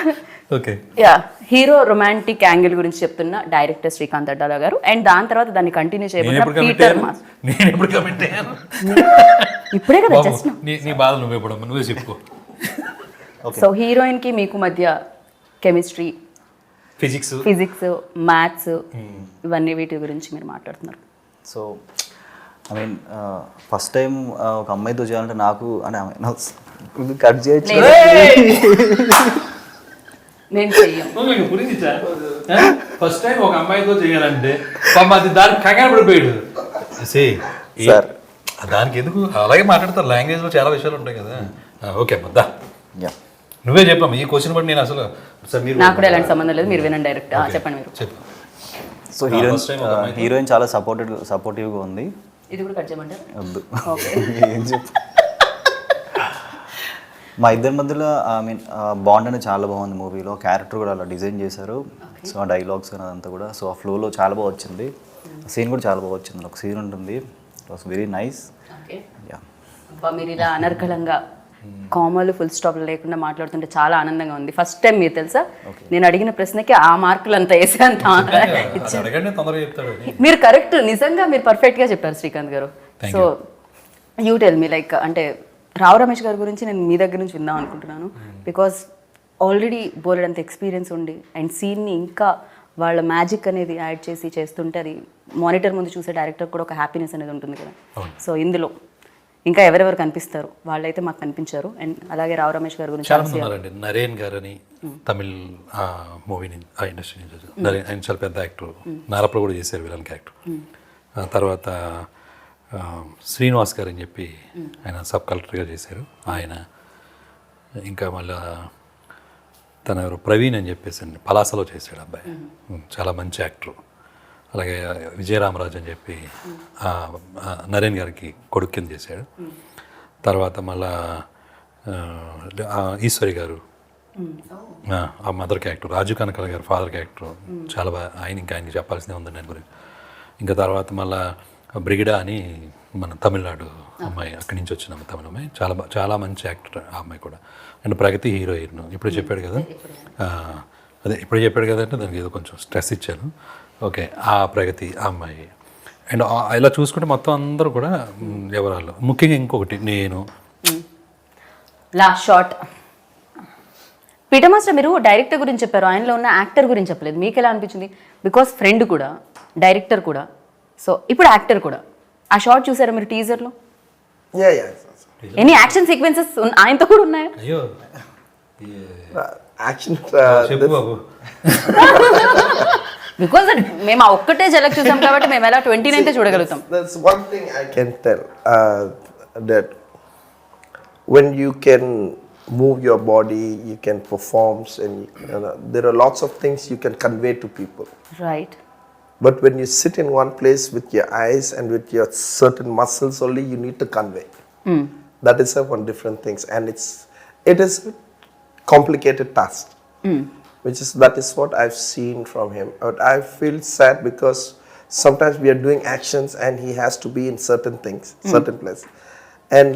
Okay ya hero romantic angle గురించి చెప్తున్న డైరెక్టర్ శ్రీకాంత్ అడ్డాల గారు, అండ్ దాని తర్వాత దాన్ని కంటిన్యూ చేయబోతున్న పీటర్ మాస్టర్. నేను ఎప్పుడు కమిట్ అయ్యాను? ఇప్పుడే కదా జస్ట్. నీ బాధ నువ్వే పడవు, నువ్వే చెప్పుకో. సో హీరోయిన్ కి మీకు మధ్య కెమిస్ట్రీ, ఫిజిక్స్, మ్యాథ్స్ ఇవన్నీ వీటి గురించి మీరు మాట్లాడుతున్నారు. So I mean first time ఒక అమ్మాయితో చేయాలంటే నాకు అని కట్ చేయొచ్చు. నేను చెయ్యం. ఫస్ట్ టైం ఒక అమ్మాయితో చేయాలంటే దానికి కంగారు పడిపోయాడు సార్. దానికి ఎందుకు అలాగే మాట్లాడతారు, లాంగ్వేజ్ లో చాలా విషయాలు ఉంటాయి కదా. ఓకే అమ్మా నువ్వే చెప్పాము ఈ క్వశ్చన్ బట్టి నేను అసలు నాకు కూడా ఎలాంటి సంబంధం లేదు, మీరు వినండి డైరెక్ట్. చెప్పండి మీరు. సో హీరోయిన్ చాలా సపోర్టివ్గా ఉంది. ఇది కూడా కట్ చేయమంటారు? వద్దు ఏం చెప్పు. మా ఇద్దరి మధ్యలో ఐ మీన్ బాండ్ అనేది చాలా బాగుంది మూవీలో. క్యారెక్టర్ కూడా అలా డిజైన్ చేశారు. సో ఆ డైలాగ్స్ అదంతా కూడా సో ఆ ఫ్లోలో చాలా బాగా వచ్చింది. సీన్ కూడా చాలా బాగా వచ్చింది. ఒక సీన్ ఉంటుంది, ఇట్ వాస్ వెరీ నైస్. మీరు ఇలా అనర్గళంగా కామాలు ఫుల్ స్టాప్ లేకుండా మాట్లాడుతుంటే చాలా ఆనందంగా ఉంది. ఫస్ట్ టైం మీరు తెలుసా, నేను అడిగిన ప్రశ్నకి ఆ మార్కులు అంతా వేసే అంత. మీరు కరెక్ట్, నిజంగా మీరు పర్ఫెక్ట్ గా చెప్పారు శ్రీకాంత్ గారు. So you tell me like అంటే రావు రమేష్ గారి గురించి నేను మీ దగ్గర నుంచి విందాం అనుకుంటున్నాను. బికాస్ ఆల్రెడీ బోలెడంత ఎక్స్పీరియన్స్ ఉండి అండ్ సీన్ని ఇంకా వాళ్ళ మ్యాజిక్ అనేది యాడ్ చేసి చేస్తుంటే అది మానిటర్ ముందు చూసే డైరెక్టర్ కూడా ఒక హ్యాపీనెస్ అనేది ఉంటుంది కదా. సో ఇందులో ఇంకా ఎవరెవరు కనిపిస్తారు, వాళ్ళైతే మాకు కనిపించారు. అండ్ అలాగే రావు రమేష్ గారి గురించి చాలా మంది ఉన్నారండి. నరేన్ గారు అని తమిళ్ మూవీని ఆ ఇండస్ట్రీ నుంచి నరేన్, ఆయన చాలా పెద్ద యాక్టర్. నారప్లో కూడా చేశారు విలన్ క్యారెక్టర్. తర్వాత శ్రీనివాస్ గారు అని చెప్పి ఆయన సబ్ కలెక్టర్గా చేశారు ఆయన. ఇంకా మళ్ళీ తన ఎవరు ప్రవీణ్ అని చెప్పేసి పలాసలో చేశాడు అబ్బాయి, చాలా మంచి యాక్టర్. అలాగే విజయరామరాజు అని చెప్పి నరేన్ గారికి కొడుకు కింద చేశాడు. తర్వాత మళ్ళా ఈశ్వరి గారు ఆ మదర్ క్యారెక్టర్, రాజు కనకల గారు ఫాదర్ క్యారెక్టర్ చాలా బాగా ఆయనకి చెప్పాల్సిందే ఉందండి ఆయన గురించి. ఇంకా తర్వాత మళ్ళా బ్రిగిడా అని మన తమిళనాడు అమ్మాయి, అక్కడి నుంచి వచ్చిన తమిళ అమ్మాయి, చాలా మంచి యాక్టర్ ఆ అమ్మాయి కూడా. అండ్ ప్రగతి హీరోయిన్ ఇప్పుడు చెప్పాడు కదా, అదే ఇప్పుడు చెప్పాడు కదా అంటే దానికి ఏదో కొంచెం స్ట్రెస్ ఇచ్చాను. ఓకే ఆ ప్రగతి ఆ అమ్మాయి. అండ్ ఇలా చూసుకుంటే మొత్తం అందరూ కూడా ఎవరాళ్ళు. ముఖ్యంగా ఇంకొకటి నేను లాస్ట్ షాట్ పీటర్ మాస్టర్ మీరు డైరెక్టర్ గురించి చెప్పారు, ఆయనలో ఉన్న యాక్టర్ గురించి చెప్పలేదు. మీకు ఎలా అనిపించింది? బికాస్ ఫ్రెండ్ కూడా డైరెక్టర్ కూడా, సో ఇప్పుడు యాక్టర్ కూడా. ఆ షాట్ చూసారా మీరు టీజర్లో? ఎనీ యాక్షన్ సీక్వెన్సెస్ ఆయనతో కూడా ఉన్నాయా? అయ్యో యాక్షన్ బికాస్ మేము ఆ ఒక్కటే జలక్ చూసాం కాబట్టి మేము ఎలా 29th చూడగలుగుతాం. That's one thing I can tell, that when you can move your body, you can perform, and there are lots of things you can convey to people. Right. But when you sit in one place with your eyes and with your certain muscles only, you need to convey. That is one different things, and it is a complicated task. That is what I've seen from him. But I feel sad because sometimes we are doing actions and he has to be in certain things, certain places. And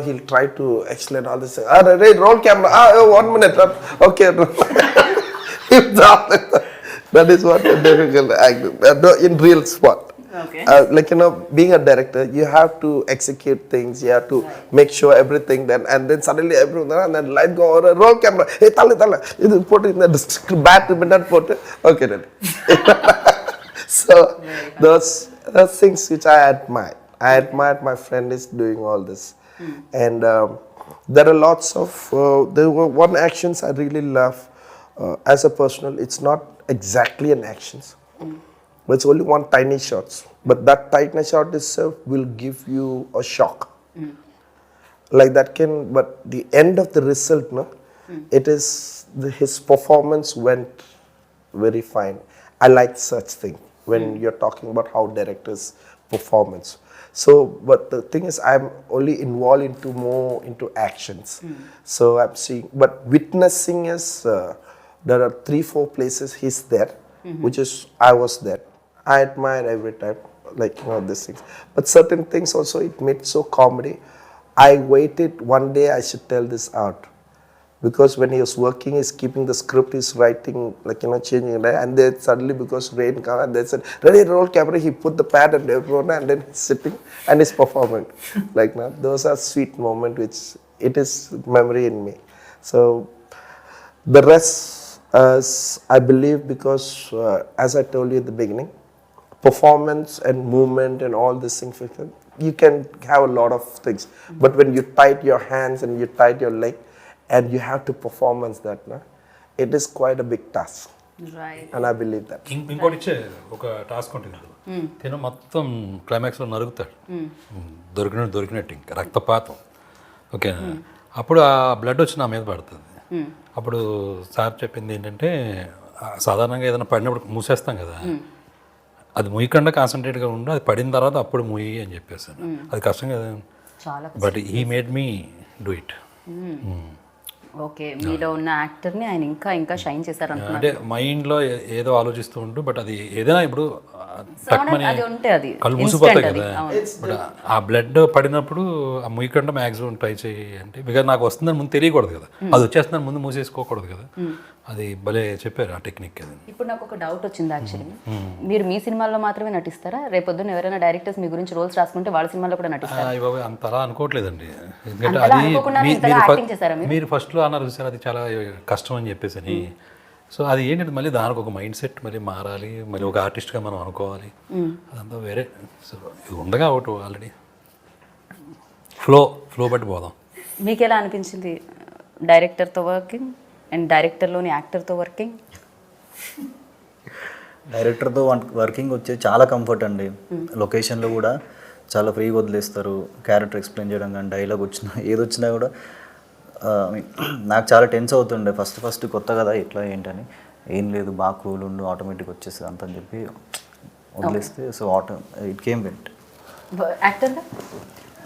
he'll try to explain all this. Roll camera. 1 minute. Okay. That is what difficult in real spot. Like being a director, you have to execute things. You have to make sure everything. And then suddenly everyone and then light go over, roll camera. Hey, tala. You put in the bat midnight put. Okay, then. So those things which I admire. I admire my friend is doing all this, and there are lots of. There were one actions I really love as a personal. It's not exactly an actions. But it's only one tiny shot. But that tiny shot itself will give you a shock. Like that but the end of the result, no, it is his performance went very fine. I like such thing when you're talking about how directors' performance. So, but the thing is, I'm only involved into actions. So I'm seeing, but witnessing is there are 3-4 places he's there, which is I was there. I admire every time, like these things. But certain things also it made so comedy. I waited one day I should tell this out, because when he was working, he's keeping the script, he's writing, like changing it, and then suddenly because rain came and they said ready, roll camera. He put the pad and everyone, and then he's sitting and he's performing. Like those are sweet moments which it is memory in me. So the rest, I believe, because as I told you at the beginning, performance and movement and all these things, you can have a lot of things, but when you tight your hands and you tight your leg and you have to performance that, it is quite a big task. Right. And I believe that. ఇంకోటి ఇచ్చే ఒక task ఉంటుంది, తిన మొత్తం క్లైమాక్స్లో నరుగుతాడు, దొరికినట్టు ఇంకా రక్తపాతం. ఓకే, అప్పుడు ఆ బ్లడ్ వచ్చి నా మీద పడుతుంది. అప్పుడు సార్ చెప్పింది ఏంటంటే, సాధారణంగా ఏదైనా పడినప్పుడు మూసేస్తాం కదా, అది ముయ్యకుండా కాన్సన్ట్రేట్గా ఉండు, అది పడిన తర్వాత అప్పుడు ముయ్యి అని చెప్పేసాను. అది కష్టం కదా, but he made me do it. Okay, మీలో ఉన్న యాక్టర్ని ఆయన ఇంకా ఇంకా షైన్ చేశారు అనుకున్నాను. అంటే మైండ్లో ఏదో ఆలోచిస్తూ ఉంటూ, బట్ అది ఏదైనా ఇప్పుడు కళ్ళు మూసిపోతాయి కదా, బట్ ఆ బ్లడ్ పడినప్పుడు ఆ ముయ్యకుండా మ్యాక్సిమం ట్రై చేయి అంటే, బికాజ్ నాకు వస్తుందని ముందు తెలియకూడదు కదా, అది వచ్చేస్తుందని ముందు మూసేసుకోకూడదు కదా. అది భలే చెప్పారు ఆ టెక్నిక్. అది ఇప్పుడు నాకు ఒక డౌట్ వచ్చింది యాక్చువల్లీ, మీరు మీ సినిమాల్లో మాత్రమే నటిస్తారా? రేపొద్దున ఎవరైనా డైరెక్టర్స్ మీ గురించి రోల్స్ రాసుకుంటే వాళ్ళ సినిమాలో కూడా నటిస్తారా? అంత అలా అనుకోవట్లేదండి, ఎందుకంటే అది మీరు ఫస్ట్లో అన్నారు చూసారు, అది చాలా కష్టం అని చెప్పేసి అని. సో అది ఏంటంటే మళ్ళీ దానికి ఒక మైండ్ సెట్ మళ్ళీ మారాలి, మళ్ళీ ఒక ఆర్టిస్ట్గా మనం అనుకోవాలి, అదంతా వేరే. సో ఇది ఉండగా ఒకటి ఆల్రెడీ ఫ్లో బట్టి పోదాం. మీకు ఎలా అనిపించింది డైరెక్టర్తో వర్కింగ్ అండ్ డైరెక్టర్లోని యాక్టర్తో వర్కింగ్? డైరెక్టర్తో వర్కింగ్ వచ్చే చాలా కంఫర్ట్ అండి. లొకేషన్లో కూడా చాలా ఫ్రీగా వదిలేస్తారు, క్యారెక్టర్ ఎక్స్ప్లెయిన్ చేయడం కానీ, డైలాగ్ వచ్చినా ఏది వచ్చినా కూడా నాకు చాలా టెన్స్ అవుతుండే ఫస్ట్ కొత్త కదా ఎట్లా ఏంటని. ఏం లేదు, బాగా కూల్ ఉండు, ఆటోమేటిక్ వచ్చేస్తుంది అంత అని చెప్పి వదిలేస్తే, so it came vent.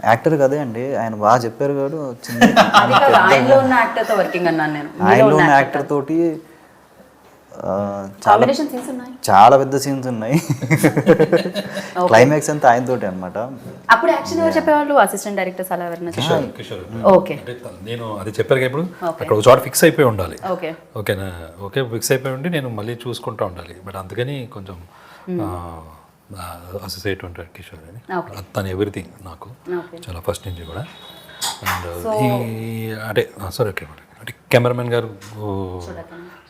Actor కదే అండి, ఆయన బాగా చెప్పారు కాదు, ఆయనలో ఉన్న యాక్టర్ తోటి చాలా పెద్ద సీన్స్ ఉన్నాయి. క్లైమాక్స్ అంతా ఆయన తోటి అనమాట. అప్పుడు యాక్షన్ ఎవరు చెప్పేవాళ్ళు? అసిస్టెంట్ డైరెక్టర్స్ అలా ఎవరైనా? కిషోర్. ఓకే, నేను అది చెప్పారు ఇప్పుడు అక్కడ ఒక చోట ఫిక్స్ అయిపోయి ఉండాలి. ఓకేనా, ఓకే ఫిక్స్ అయిపోయి ఉండి నేను మళ్ళీ చూసుకుంటూ ఉండాలి. బట్ అందుకని కొంచెం అసోసియేట్ ఉంటాడు కిషోర్ అని, తను ఎవ్రీథింగ్ నాకు చాలా ఫస్ట్ నుంచి కూడా. అండ్ అంటే సారీ ఓకే, అంటే కెమెరామెన్ గారు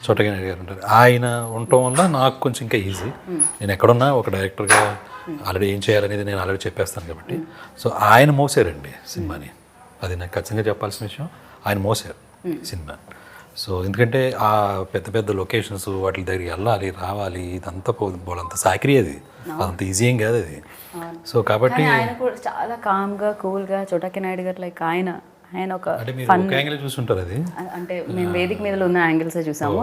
చోటగా గారు ఉంటారు, ఆయన ఉండటం వల్ల నాకు కొంచెం ఇంకా ఈజీ. నేను ఎక్కడున్నా ఒక డైరెక్టర్గా ఆల్రెడీ ఏం చేయాలనేది నేను ఆల్రెడీ చెప్పేస్తాను కాబట్టి. సో ఆయన మోసారండి సినిమాని, అది నాకు ఖచ్చితంగా చెప్పాల్సిన విషయం. ఆయన మోసారు సినిమా. సో ఎందుకంటే ఆ పెద్ద లొకేషన్స్ వాటి దగ్గరికి వెళ్ళాలి, రావాలి, ఇదంతా పోలంత సాకిరీ, అది అదంత ఈజీ ఏం కాదు అది. సో కాబట్టి ఆయన కూడా చాలా కామ్గా కూల్గా చోటకి నాయుడు గారు లైక్ ఆయన ఒక యాంగిల్ చూసుంటారు. అది అంటే మేము వేదిక మీద ఉన్న యాంగిల్స్ చూసాము,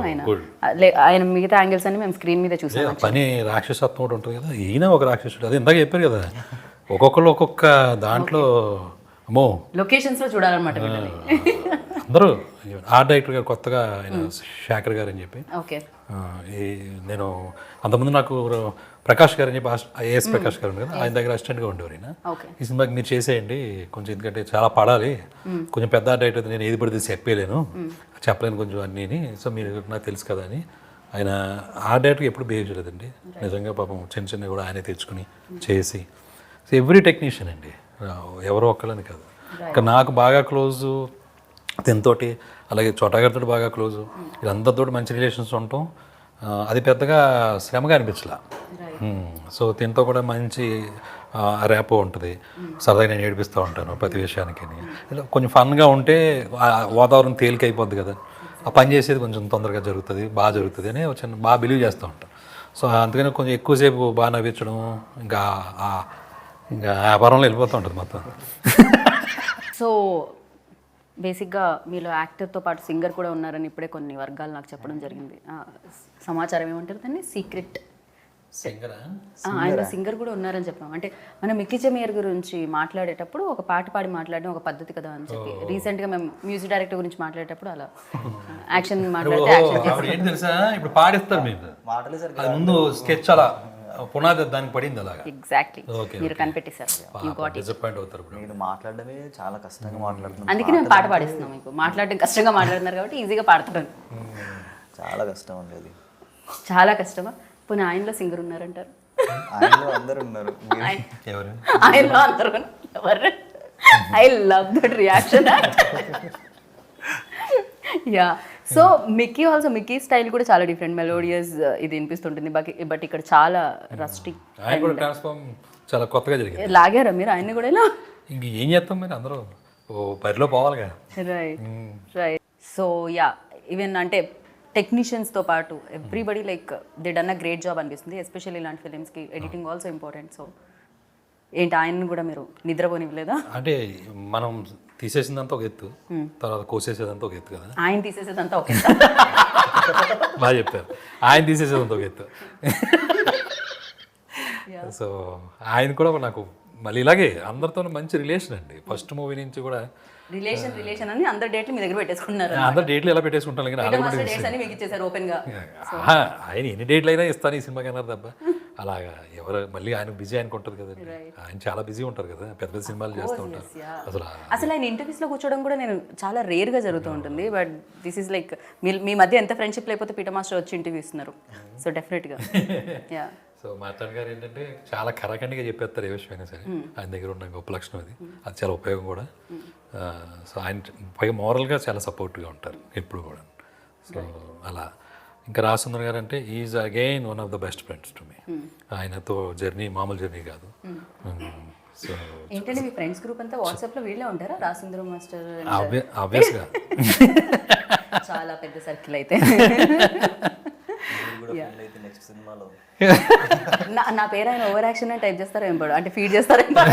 ఆయన మిగతా యాంగిల్స్ అన్ని మేము స్క్రీన్ మీద చూసాము. పని రాక్షసత్వం కూడా ఉంటుంది కదా, ఈయన ఒక రాక్షసుడు. అది ఇందాక చెప్పారు కదా, ఒక్కొక్కరు ఒక్కొక్క దాంట్లో అమ్మో లొకేషన్స్ లో చూడాలన్నమాట అందరూ. ఆర్ట్ డైరెక్టర్ గారు కొత్తగా ఆయన శేఖర్ గారు అని చెప్పి, నేను అంతకుముందు నాకు ప్రకాష్ గారు అని చెప్పి ఏఎస్ ప్రకాష్ గారు కదా, ఆయన దగ్గర అసిస్టెంట్గా ఉండేవారు. ఆయన ఈ సినిమాకి మీరు చేసేయండి కొంచెం, ఎందుకంటే చాలా పడాలి, కొంచెం పెద్ద ఆర్ట్ డైరెక్టర్, నేను ఏది పడితే చెప్పలేను, చెప్పలేను కొంచెం అన్నీ, సో మీరు నాకు తెలుసు కదా అని ఆయన ఆ డైరెక్టర్కి ఎప్పుడు బిహేవ్ చేయలేదండి నిజంగా. పాపం చిన్న చిన్నవి కూడా ఆయనే తెచ్చుకుని చేసి ఎవ్రీ టెక్నీషియన్ అండి, ఎవరో ఒక్కళ్ళని కాదు. ఇంకా నాకు బాగా క్లోజు తినతోటి, అలాగే చోటాగారితో బాగా క్లోజు, వీళ్ళందరితో మంచి రిలేషన్స్ ఉండటం అది పెద్దగా శ్రమగా అనిపించలా. సో దీంతో కూడా మంచి ర్యాపో ఉంటుంది, సరదాగా నేను ఏడిపిస్తూ ఉంటాను ప్రతి విషయానికి. ఇలా కొంచెం ఫన్గా ఉంటే వాతావరణం తేలిక అయిపోద్ది కదా, ఆ పని చేసేది కొంచెం తొందరగా జరుగుతుంది, బాగా జరుగుతుంది అని చిన్న బాగా బిలీవ్ చేస్తూ ఉంటాం. సో అందుకని కొంచెం ఎక్కువసేపు బాగా నవ్వించడం, ఇంకా వ్యాపారంలో వెళ్ళిపోతూ ఉంటుంది మొత్తం. సో బేసిక్గా మీలో యాక్టర్తో పాటు సింగర్ కూడా ఉన్నారని ఇప్పుడే కొన్ని వర్గాలు నాకు చెప్పడం జరిగింది. సమాచారం ఏమంటారు దాన్ని, సీక్రెట్ ఆయన సింగర్ కూడా ఉన్నారని చెప్పాం. అంటే మనం మిక్కీ చెమేయర్ గురించి మాట్లాడేటప్పుడు ఒక పాట పాడి మాట్లాడడం ఒక పద్ధతి కదా అని చెప్పి రీసెంట్గా మేము మ్యూజిక్ డైరెక్టర్ గురించి మాట్లాడేటప్పుడు అలా యాక్షన్ మాట్లాడితే ఏంటి తెలుసా, ఇప్పుడు పాడిస్తారు మీరు అది ముందు స్కెచ్ అలా పునాది దానికి పడింది అలాగా. ఎగ్జాక్ట్లీ మీరు కనిపెట్టేశారు. డిసప్పాయింట్ అవుతారు. నేను మాట్లాడడమే చాలా కష్టంగా మాట్లాడుతున్నాను, అందుకే నేను పాట పాడిస్తున్నాం. మీకు మాట్లాడడం కష్టంగా మాట్లాడుతున్నారు కాబట్టి ఈజీగా పాడతాను. చాలా కష్టం అండి అది. చాలా కష్టమా? పోనీ ఆయనలో సింగర్ ఉన్నారంటారు? ఆయనలో అందరు ఉన్నారు. ఆయనలో అందరు ఎవరు? I love that reaction. Yeah. So Mickey also, Mickey style కూడా చాలా డిఫరెంట్, మెలోడియస్ ఇది వినిపిస్తుంటుంది. బట్ ఇక్కడ చాలా రస్టిక్, చాలా కొత్తగా జరిగింది. లాగారా మీరు ఆయన్ని కూడా ఇలా? ఇంక ఏం చేస్తాం మీరు, అందరూ పరిలో పోవాలిగా. Right right. So yeah, even అంటే టెక్నీషియన్స్తో పాటు everybody like they done a great job అనిపిస్తుంది. ఎస్పెషల్లీ ఇలాంటి ఫిలిమ్స్కి ఎడిటింగ్ ఆల్సో ఇంపార్టెంట్. సో ఏంటి ఆయన్ని కూడా మీరు నిద్రపోనివ్వలేదా? అంటే మనం తీసేసిందంతా ఒక ఎత్తు, తర్వాత కోసేసేదంతా ఒక ఎత్తు కదా. ఆయన తీసేసేదంతా ఒక బాగా చెప్పారు, ఆయన తీసేసేదంతా ఒక ఎత్తు. సో ఆయన కూడా నాకు మళ్ళీ ఇలాగే అందరితో మంచి రిలేషన్ అండి. ఫస్ట్ మూవీ నుంచి కూడా రిలేషన్ అని అందరు డేట్లు మీ దగ్గర పెట్టేసుకున్నారు. అందరు డేట్లు ఎలా పెట్టేసుకుంటాను, ఆయన ఎన్ని డేట్లు అయినా ఇస్తాను ఈ సినిమాకి అన్నారు తప్ప అలాగా ఎవరు మళ్ళీ ఆయన బిజీ ఆయనకు ఉంటుంది కదండి. ఆయన చాలా బిజీ ఉంటారు కదా, పెద్ద పెద్ద సినిమాలు చేస్తూ ఉంటారు. అసలు ఆయన ఇంటర్వ్యూస్లో కూర్చోవడం కూడా నేను చాలా రేర్గా జరుగుతూ ఉంటుంది. బట్ దిస్ ఈస్ లైక్ మీ మధ్య ఎంత ఫ్రెండ్షిప్ లేకపోతే పీటర్ మాస్టర్ వచ్చి ఇంటర్వ్యూ ఇస్తున్నారు. సో డెఫినెట్గా యా. సో మాట్లాడి గారు ఏంటంటే చాలా కరాఖండిగా చెప్పేస్తారు ఏ విషయమైనా సరే. ఆయన దగ్గర ఉన్న గొప్ప లక్షణం అది చాలా ఉపయోగం కూడా. సో ఆయన పైగా మోరల్గా చాలా సపోర్ట్గా ఉంటారు ఎప్పుడు కూడా. సో అలా ఇంకా రాజసుందర్ గారు అంటే is again one of the best friends to me. ఆయనతో జర్నీ మామూలు జర్నీ కాదు. సో ఏంటంటే మీ ఫ్రెండ్స్ గ్రూప్ అంతా వాట్సాప్లో వీళ్ళే ఉంటారా? రాజసుందర్ మాస్టర్ ఆబ్వియస్గా చాలా పెద్ద సర్కిల్ అయితే. నా పేరు ఆయన ఓవర్ యాక్షన్ అని టైప్ చేస్తారో ఏం పడు, అంటే ఫీడ్ చేస్తారో ఏం పడు.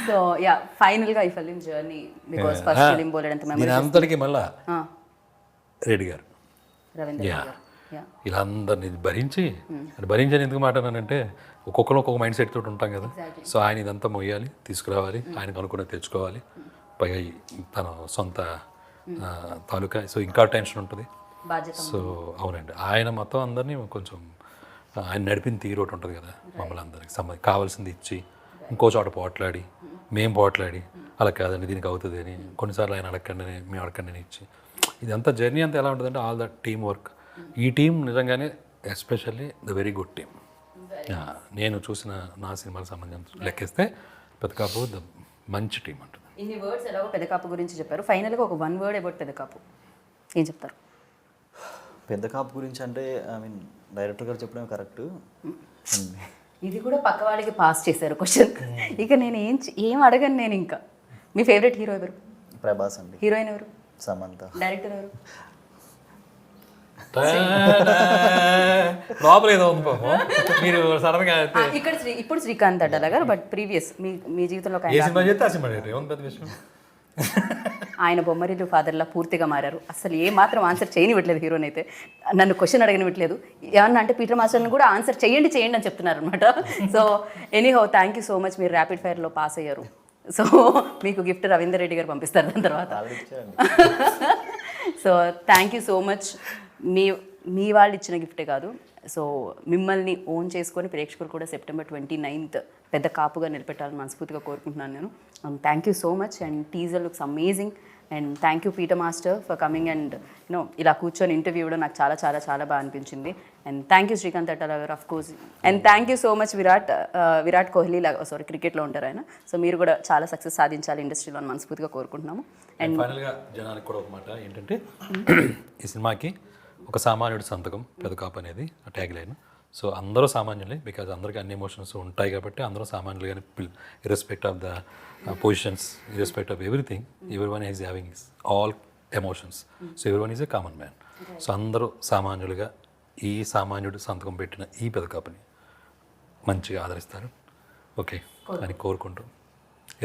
సో యా, ఫైనల్గా ఈ film journey, because first film బోలెడంత మెమరీ అంతటికి మళ్ళా రెడ్డి గారు రవీంద్ర గారు ఇలా అందరినీ భరించని ఎందుకు మాట్లాడానంటే ఒక్కొక్కరు ఒక్కొక్క మైండ్ సెట్ తోటి ఉంటాం కదా. సో ఆయన ఇదంతా మొయ్యాలి, తీసుకురావాలి, ఆయనకు అనుకున్న తెచ్చుకోవాలి, పైగా తన సొంత తాలూకా. సో ఇంకా టెన్షన్ ఉంటుంది. సో అవునండి, ఆయన మొత్తం అందరినీ కొంచెం ఆయన నడిపిన తీరు ఒకటి ఉంటుంది కదా, మమ్మల్ని అందరికి కావాల్సింది ఇచ్చి ఇంకో చోట పోట్లాడి మేము పోట్లాడి అలా కాదండి దీనికి అవుతుంది అని కొన్నిసార్లు ఆయన అడగండి మేము అడగండి అని ఇచ్చి ఇదంతా జర్నీ అంతా ఎలా ఉంటుందంటే ఆల్ దట్ టీమ్ వర్క్. ఈ టీం నిజంగానే especially the very good team. నేను చూసిన నా సినిమాలకు సంబంధించి లెక్కిస్తే పెద్ద కాపు ద మంచి టీం అంటుంది. ఇన్ని వర్డ్స్ ఎలాగో పెద్ద కాపు గురించి చెప్పారు. ఫైనల్గా ఒక వన్ వర్డ్ అబౌట్ పెద్ద కాపు ఏం చెప్తారు? పెద్ద కాపు గురించి అంటే ఐ మీన్ డైరెక్టర్ గారు చెప్పడమే కరెక్ట్. ఇది కూడా పక్క వాళ్ళకి పాస్ చేశారు క్వశ్చన్. ఇక నేను ఏం అడగను. నేను ఇంకా మీ ఫేవరెట్ హీరో ఎవరు? ప్రభాస్ అండి. హీరోయిన్ ఎవరు? సమంత. డైరెక్టర్ ఎవరు? మీరు సడన్గా ఇక్కడ ఇప్పుడు శ్రీకాంత్ అడ్డాల గారు. బట్ ప్రీవియస్ మీ జీవితంలో ఆయన బొమ్మరిల్లు ఫాదర్లా పూర్తిగా మారారు. అసలు ఏ మాత్రం ఆన్సర్ చేయనివ్వట్లేదు హీరోని అయితే. నన్ను క్వశ్చన్ అడగనివ్వట్లేదు. ఏమన్నా అంటే పీటర్ మాస్టర్ని కూడా ఆన్సర్ చేయండి అని చెప్తున్నారు అనమాట. So anyhow thank you so much. మీరు ర్యాపిడ్ ఫైర్లో పాస్ అయ్యారు. సో మీకు గిఫ్ట్ రవీందర్ రెడ్డి గారు పంపిస్తారు దాని తర్వాత. So thank you so much. మీ వాళ్ళు ఇచ్చిన గిఫ్టే కాదు, సో మిమ్మల్ని ఓన్ చేసుకొని ప్రేక్షకులు కూడా September 29th పెద్ద కాపుగా నిలబెట్టాలని మనస్ఫూర్తిగా కోరుకుంటున్నాను నేను. Thank you so much. And teaser looks amazing. And thank you Peter master for coming and you know ఇలా కూర్చొని ఇంటర్వ్యూ ఇవ్వడం నాకు చాలా చాలా చాలా బాగా అనిపించింది. అండ్ థ్యాంక్ యూ శ్రీకాంత్ అట్టాల గారు of course. And thank you so much Virat Kohli లాగా క్రికెట్లో ఉంటారు ఆయన. సో మీరు కూడా చాలా సక్సెస్ సాధించాలి ఇండస్ట్రీలో అని మనస్ఫూర్తిగా కోరుకుంటున్నాము. అండ్ ఫైనల్గా జనానికి కూడా ఒక మాట ఏంటంటే ఈ సినిమాకి ఒక సామాన్యుడి సంతకం పెద్ద కాపు అనేది ట్యాగ్ లైన్. సో అందరూ సామాన్యులే, బికాజ్ అందరికీ అన్ని ఎమోషన్స్ ఉంటాయి కాబట్టి అందరూ సామాన్యులుగానే irrespective of the positions, irrespective of everything, every one is having all emotions. So every one is a common man. So అందరూ సామాన్యులుగా ఈ సామాన్యుడు సంతకం పెట్టిన ఈ పెద్ద కాపుని మంచిగా ఆదరిస్తారు ఓకే అని కోరుకుంటూ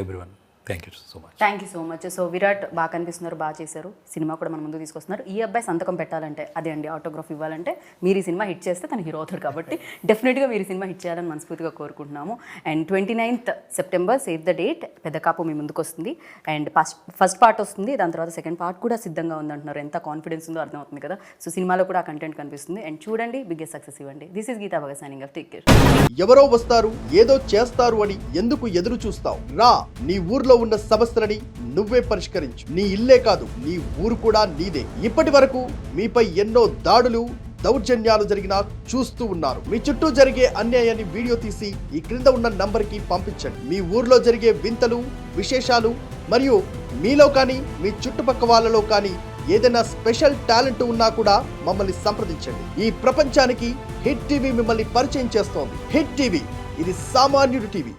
everyone thank you so much. Thank you so much. So Virat బాగా కనిపిస్తున్నారు, బాగా చేశారు, సినిమా కూడా మన ముందు తీసుకొస్తున్నారు. ఈ అబ్బాయి సంతకం పెట్టాలంటే అదే అండి ఆటోగ్రాఫ్ ఇవ్వాలంటే మీరు ఈ సినిమా హిట్ చేస్తే తను హీరో అవుతాడు కాబట్టి డెఫినెట్గా మీరు ఈ సినిమా హిట్ చేయాలని మనస్ఫూర్తిగా కోరుకుంటున్నాము. And 29th September save the date పెద్ద కాపు మీ ముందుకు వస్తుంది. అండ్ ఫస్ట్ పార్ట్ వస్తుంది, దాని తర్వాత సెకండ్ పార్ట్ కూడా సిద్ధంగా ఉందంటున్నారు. ఎంత కాన్ఫిడెన్స్ ఉందో అర్థమవుతుంది కదా. సో సినిమాలో కూడా ఆ కంటెంట్ కనిపిస్తుంది. అండ్ చూడండి, బిగ్గెస్ట్ సక్సెస్ ఇవ్వండి. This is Geetha Bhagat signing off. Take care. ఎవరో వస్తారు ఏదో చేస్తారు అని ఎందుకు ఎదురు చూస్తావు? రా, నీ ఊర్లో ఉన్న సమస్యలని నువ్వే పరిష్కరించు. నీ ఇల్లే కాదు, నీ ఊరు కూడా నీదే. ఇప్పటి వరకు మీపై ఎన్నో దాడులు, దౌర్జన్యాలు జరిగినా చూస్తూ ఉన్నారు. మీ చుట్టూ జరిగే అన్యాయాన్ని వీడియో తీసి ఈ క్రింద ఉన్న నంబర్కి పంపించండి. మీ ఊర్లో జరిగే వింతలు, విశేషాలు మరియు మీలో కానీ మీ చుట్టుపక్క వాళ్ళలో కానీ ఏదైనా స్పెషల్ టాలెంట్ ఉన్నా కూడా మమ్మల్ని సంప్రదించండి. ఈ ప్రపంచానికి హిట్ టీవీ మిమ్మల్ని పరిచయం చేస్తోంది. హిట్ టీవీ, ఇది సామాన్యుడి టీవీ.